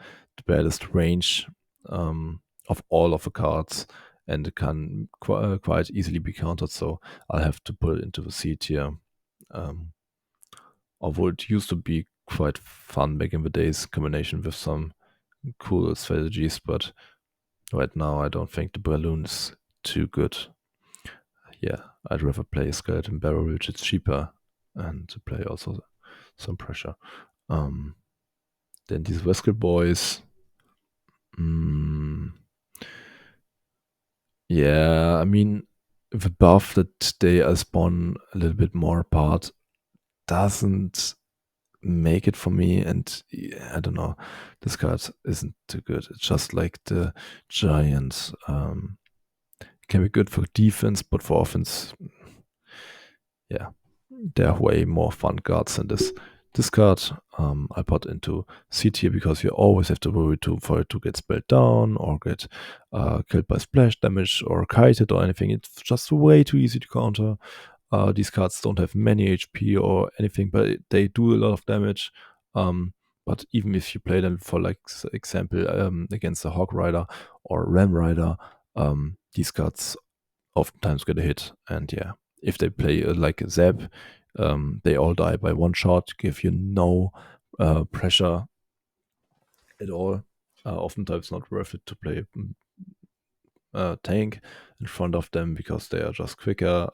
baddest range of all of the cards, and it can quite easily be countered. So I'll have to put it into the C tier. Um, Although it used to be quite fun back in the days, combination with some cool strategies, but right now I don't think the balloon is too good. Yeah, I'd rather play a skeleton barrel, which is cheaper, and to play also some pressure. Then these Wesker boys. Yeah, I mean, the buff that they spawn a little bit more apart doesn't make it for me, and yeah, I don't know, this card isn't too good. It's just like the giant. Can be good for defense, but for offense, yeah, there are way more fun cards than this. This card I put into C tier because you always have to worry for it to get spelled down or get killed by splash damage or kited or anything. It's just way too easy to counter. These cards don't have many HP or anything, but they do a lot of damage. But even if you play them for, like, example, against a Hog Rider or Ram Rider, these cards oftentimes get a hit. And yeah, if they play like a Zap, they all die by one shot, give you no pressure at all. Oftentimes not worth it to play tank in front of them because they are just quicker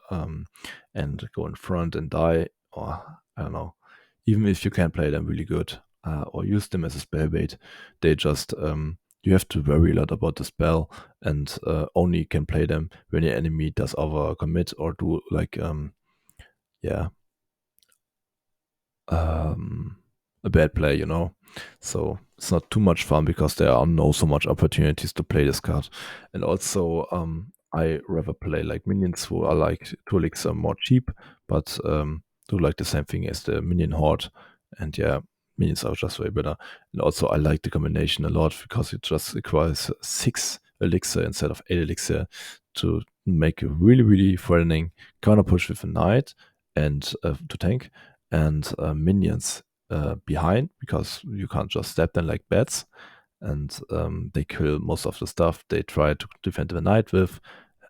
and go in front and die. Or I don't know, even if you can play them really good or use them as a spell bait, they just you have to worry a lot about the spell, and only can play them when your enemy does over commit or do like yeah a bad play, you know. So it's not too much fun because there are no so much opportunities to play this card. And also I rather play like minions who are like 2 elixir more cheap, but do like the same thing as the minion horde. And yeah, minions are just way better. And also I like the combination a lot because it just requires 6 elixir instead of 8 elixir to make a really, really threatening counter push with a knight and to tank, and minions behind, because you can't just stab them like bats, and they kill most of the stuff they try to defend the knight with.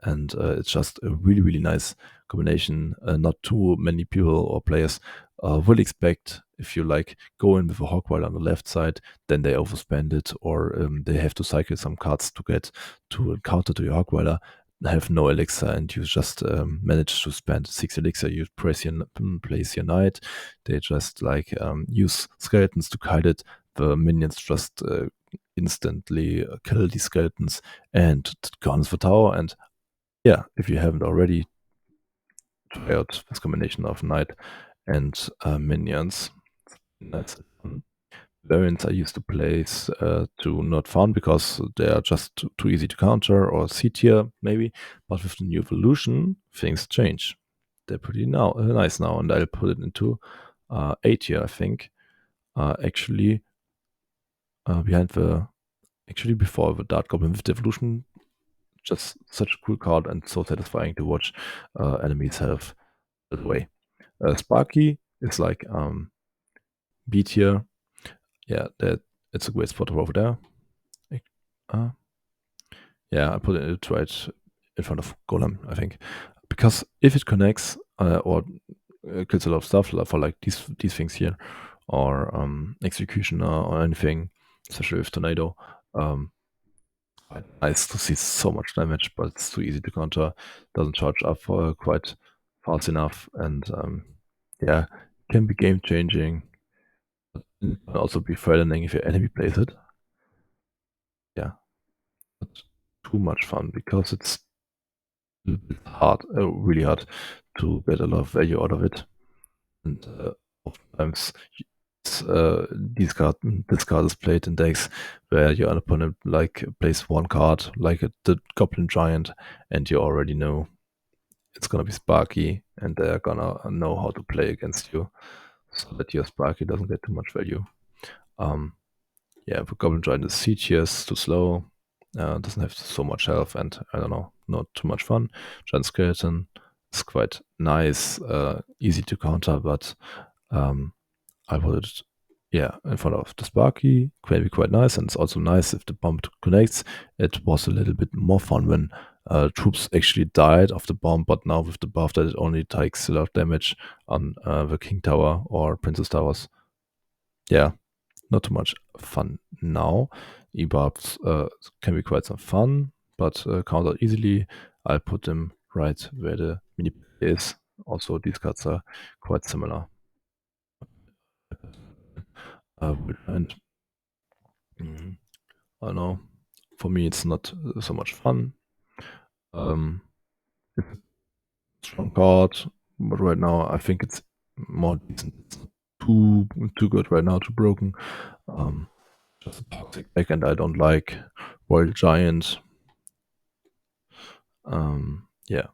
And it's just a really, really nice combination. Not too many people or players will expect, if you like go in with a hog rider on the left side, then they overspend it, or they have to cycle some cards to get to a counter to your hog rider, have no elixir, and you just manage to spend 6 elixir. You place your knight. They just like use skeletons to kite it. The minions just instantly kill these skeletons and guns the tower. And yeah, if you haven't already tried this combination of knight and minions, that's variants I used to place to not fun because they are just too easy to counter, or C tier maybe. But with the new evolution, things change. They're pretty nice now, and I'll put it into A tier, I think. Actually, before the Dart Goblin with the evolution, just such a cool card and so satisfying to watch enemies have that way. Sparky is like B tier. Yeah, it's a great spot over there. Yeah, I put it right in front of Golem, I think, because if it connects or kills a lot of stuff for like these things here, or Executioner or anything, especially with Tornado, nice to see so much damage, but it's too easy to counter. Doesn't charge up quite fast enough, and yeah, can be game changing. Can also be threatening if your enemy plays it. Yeah, not too much fun because it's hard, really hard to get a lot of value out of it. And oftentimes this card is played in decks where your opponent like plays one card, like the Goblin Giant, and you already know it's gonna be Sparky, and they're gonna know how to play against you, so that your Sparky doesn't get too much value. Yeah, the Goblin Giant is siege here, is too slow, doesn't have so much health, and I don't know, not too much fun. Giant Skeleton is quite nice, easy to counter, but I put it, yeah, in front of the Sparky. Can be quite nice, and it's also nice if the bomb connects. It was a little bit more fun when troops actually died of the bomb, but now with the buff that it only takes a lot of damage on the King Tower or Princess Towers. Yeah, not too much fun now. E-buffs can be quite some fun, but countered easily. I'll put them right where the mini is. Also, these cards are quite similar. And I don't know. For me, it's not so much fun. It's a strong card, but right now I think it's more decent. It's not too good right now, too broken. Just a toxic deck, and I don't like Royal Giant. Yeah,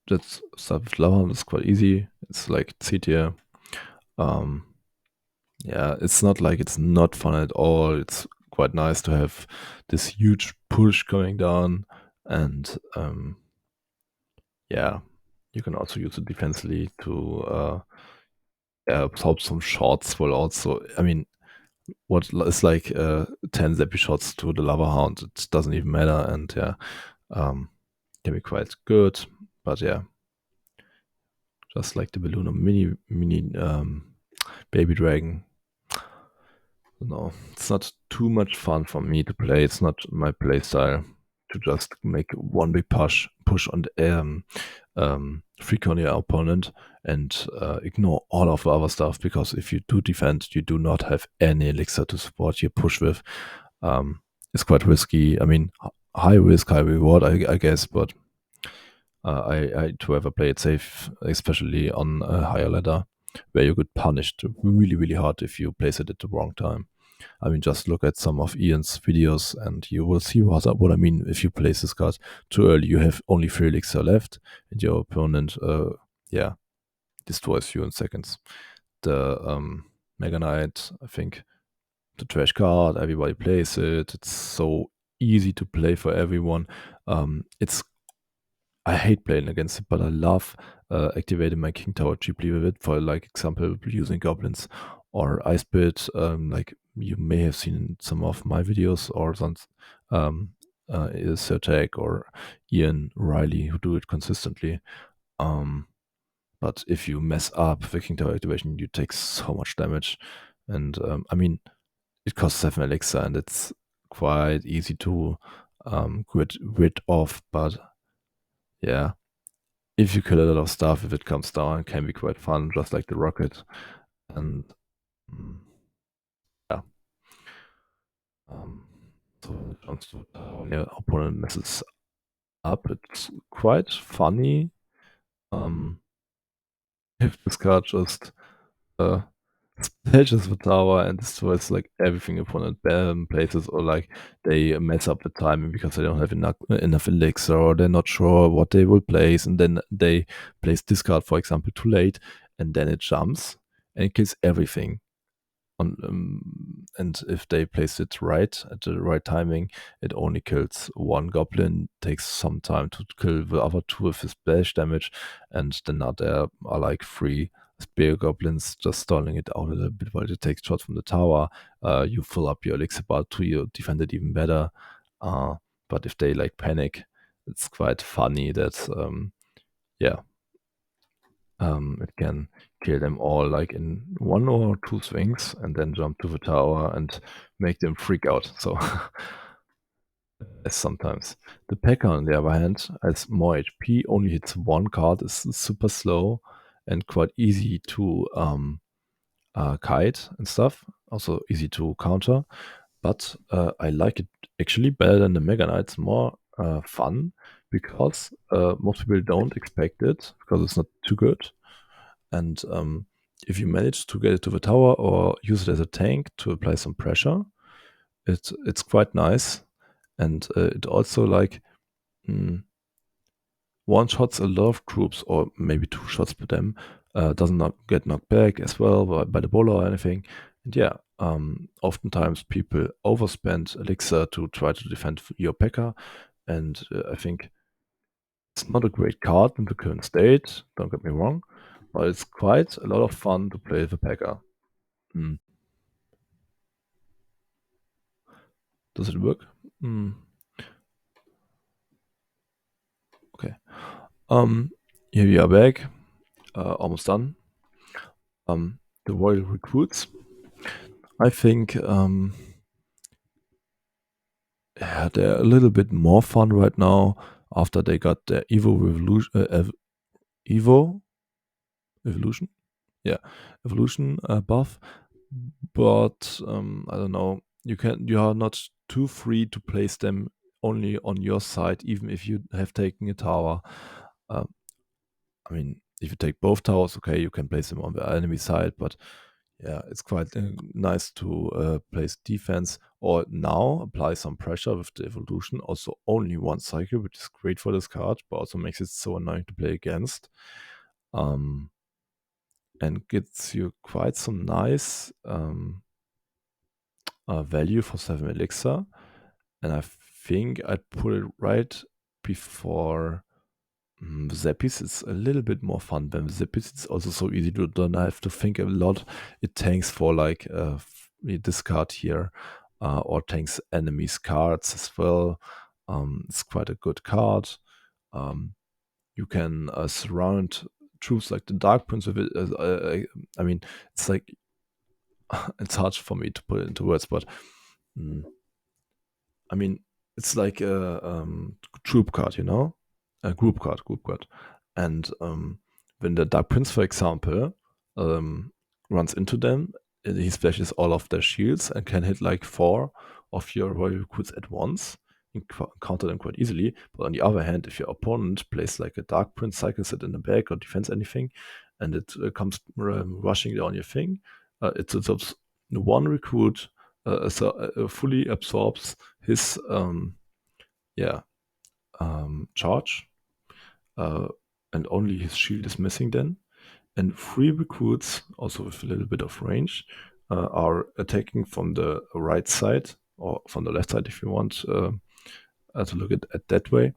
that's stuff with lava. It's quite easy. It's like C tier. Yeah, it's not like it's not fun at all. It's quite nice to have this huge push going down, and yeah, you can also use it defensively to absorb some shots. Well, also, I mean, what is like 10 zappy shots to the lava hound? It doesn't even matter, and yeah, can be quite good. But yeah, just like the balloon or mini baby dragon. No, it's not too much fun for me to play. It's not my play style to just make one big push on the freak on your opponent and ignore all of the other stuff, because if you do defend, you do not have any elixir to support your push with. It's quite risky. I mean, high risk, high reward, I guess, but I to ever play it safe, especially on a higher ladder, where you get punished really, really hard if you place it at the wrong time. I mean, just look at some of Ian's videos and you will see what I mean. If you place this card too early, you have only 3 elixir left, and your opponent, yeah, destroys you in seconds. The Mega Knight, I think, the trash card, everybody plays it. It's so easy to play for everyone. It's I hate playing against it, but I love activating my King Tower cheaply with it. For like example, using goblins or Ice Pit, like you may have seen in some of my videos, or some Sir Tag or Ian Riley who do it consistently. But if you mess up the King Tower activation, you take so much damage. And I mean, it costs 7 elixir, and it's quite easy to get rid of, but yeah, if you kill a lot of stuff, if it comes down, it can be quite fun, just like the rocket. And yeah, so when it comes to when your opponent messes up, it's quite funny. If this card just splashes the tower and destroys like everything opponent places, or like they mess up the timing because they don't have enough elixir, or they're not sure what they will place, and then they place this card, for example, too late, and then it jumps and it kills everything. And if they place it right at the right timing, it only kills one goblin, takes some time to kill the other two with his splash damage, and then there are like 3 spear goblins just stalling it out a little bit while they take shots from the tower. You fill up your elixir bar to you defend it even better. But if they like panic, it's quite funny that yeah, it can kill them all like in 1 or 2 swings, and then jump to the tower and make them freak out. So sometimes the Packer, on the other hand, has more HP, only hits 1 card, is super slow and quite easy to kite and stuff. Also easy to counter, but I like it actually better than the Mega Knight. It's more fun because most people don't expect it because it's not too good. And if you manage to get it to the tower or use it as a tank to apply some pressure, it's quite nice. And it also like one shots a lot of troops, or maybe two shots per them, doesn't not get knocked back as well by the bowler or anything. And yeah, oftentimes people overspend elixir to try to defend your P.E.K.K.A. And I think it's not a great card in the current state, don't get me wrong, but it's quite a lot of fun to play the P.E.K.K.A. Mm. Does it work? Mm. Okay. Here we are back, almost done. The Royal Recruits. I think yeah, they're a little bit more fun right now after they got their Evo Evolution, yeah, Evolution buff. But I don't know. You are not too free to place them only on your side, even if you have taken a tower. Um, I mean, if you take both towers, okay, you can place them on the enemy side, but yeah, it's quite nice to place defense or now apply some pressure with the evolution. Also, only one cycle, which is great for this card, but also makes it so annoying to play against. And gets you quite some nice value for 7 elixir. And I think I'd put it right before Zappis. It's a little bit more fun than Zappis. It's also so easy to don't have to think a lot. It tanks for like this card here, or tanks enemies cards as well. It's quite a good card. You can surround troops like the Dark Prince with it. I mean, it's like it's hard for me to put it into words, but mm, I mean, it's like a troop card, you know, a group card. And when the Dark Prince, for example, runs into them, he splashes all of their shields and can hit like 4 of your royal recruits at once and counter them quite easily. But on the other hand, if your opponent plays like a Dark Prince, cycles it in the back or defends anything, and it comes rushing down your thing, it absorbs one recruit, so fully absorbs his yeah charge, uh, and only his shield is missing then. And 3 recruits, also with a little bit of range, are attacking from the right side or from the left side if you want to look at that way.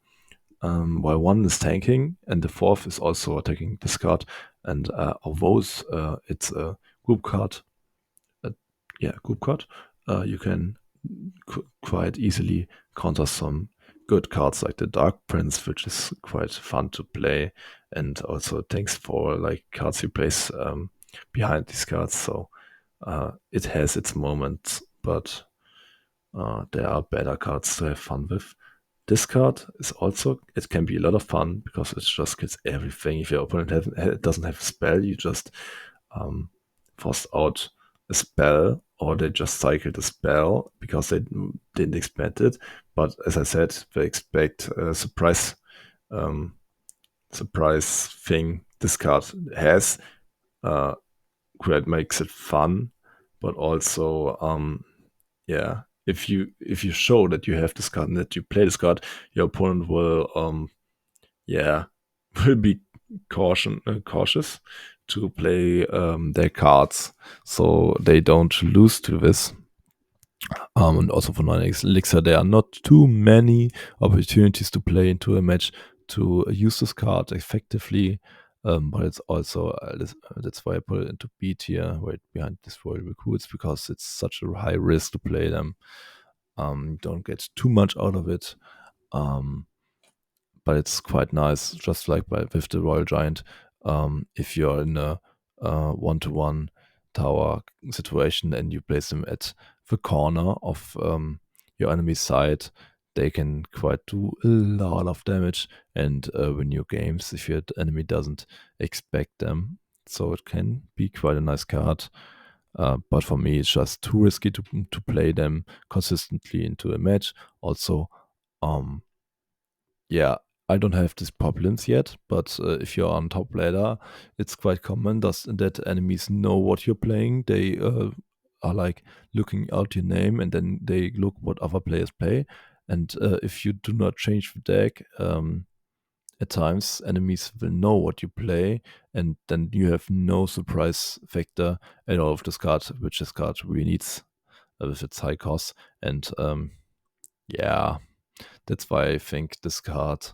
While 1 is tanking and the 4th is also attacking this card. And although it's a group card, group card, you can quite easily counter some good cards like the Dark Prince, which is quite fun to play, and also thanks for like cards you place behind these cards. So it has its moments, but there are better cards to have fun with. This card is also, it can be a lot of fun because it just gets everything. If your opponent doesn't have a spell, you just force out a spell, or they just cycled a spell because they didn't expect it. But as I said, they expect a surprise thing this card has. That makes it fun, but also if you show that you have this card and that you play this card, your opponent will will be cautious to play their cards, so they don't lose to this. And also for 9 elixir, there are not too many opportunities to play into a match to use this card effectively. But it's also that's why I put it into B tier, right behind this Royal Recruits, because it's such a high risk to play them. Don't get too much out of it. But it's quite nice, just like with the Royal Giant. If you're in a one-to-one tower situation and you place them at the corner of your enemy's side, they can quite do a lot of damage and win your games if your enemy doesn't expect them. So it can be quite a nice card. But for me, it's just too risky to play them consistently into a match. Also, yeah, I don't have these problems yet, but if you're on top ladder, it's quite common that enemies know what you're playing. They are like looking out your name, and then they look what other players play. And if you do not change the deck, at times enemies will know what you play, and then you have no surprise factor at all of this card, which this card really needs with its high cost. And yeah, that's why I think this card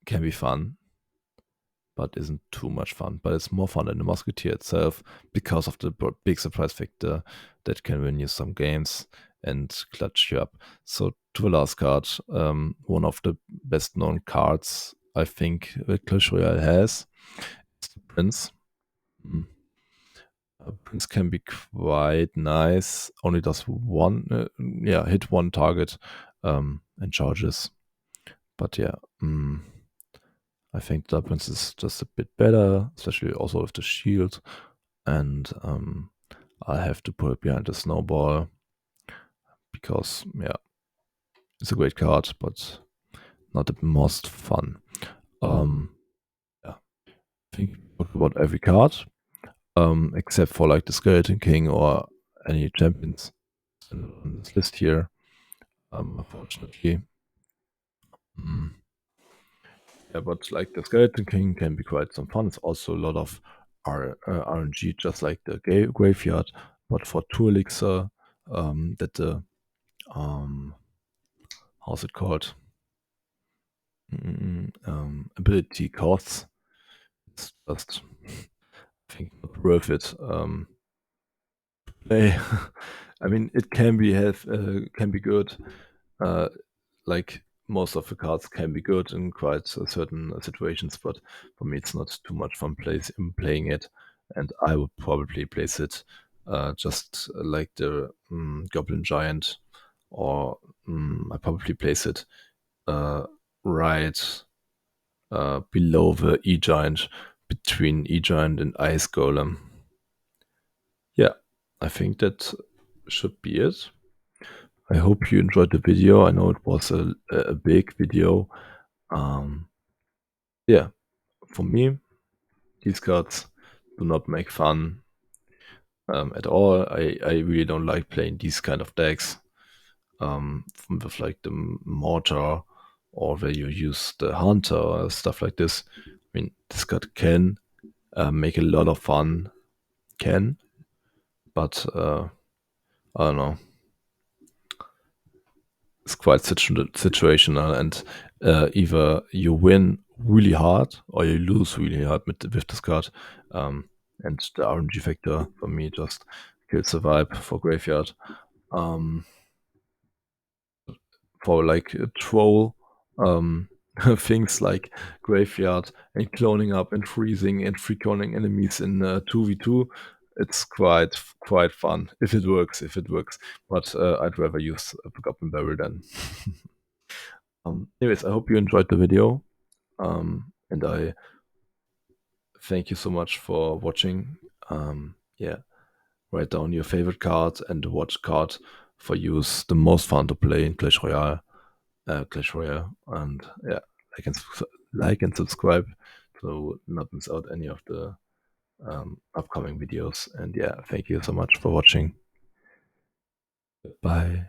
can be fun, but isn't too much fun. But it's more fun than the Musketeer itself because of the big surprise factor that can win you some games and clutch you up. So to the last card, one of the best known cards I think Clash Royale has is the Prince. Mm. Prince can be quite nice. Only does hit one target and charges. But yeah, I think the Prince is just a bit better, especially also with the shield. And I have to put it behind the snowball because it's a great card, but not the most fun. Yeah, I think we talked about every card, except for like the Skeleton King or any champions on this list here. Unfortunately, mm, yeah, but like the Skeleton King can be quite some fun. It's also a lot of RNG, just like the graveyard, but for 2 elixir, that the how's it called? Ability costs. It's just, I think, not worth it. Play. I mean, it can be good. Uh, like most of the cards can be good in quite certain situations, but for me, it's not too much fun playing it. And I would probably place it just like the Goblin Giant, or I probably place it right below the E Giant, between E Giant and Ice Golem. Yeah, I think that should be it. I hope you enjoyed the video. I know it was a big video. Yeah, for me, these cards do not make fun at all. I really don't like playing these kind of decks with like the mortar, or where you use the hunter or stuff like this. I mean, this card can make a lot of fun, but I don't know. It's quite situational, and either you win really hard or you lose really hard with this card. And the RNG factor for me just kills the vibe for graveyard. For like a troll things like graveyard and cloning up and freezing and free cloning enemies in 2v2, it's quite fun if it works. But I'd rather use a Goblin Barrel then. Anyways, I hope you enjoyed the video, and I thank you so much for watching. Yeah, write down your favorite card and what card for you is the most fun to play in Clash Royale. And yeah, like and subscribe to not miss out any of the upcoming videos. And yeah, thank you so much for watching. Bye.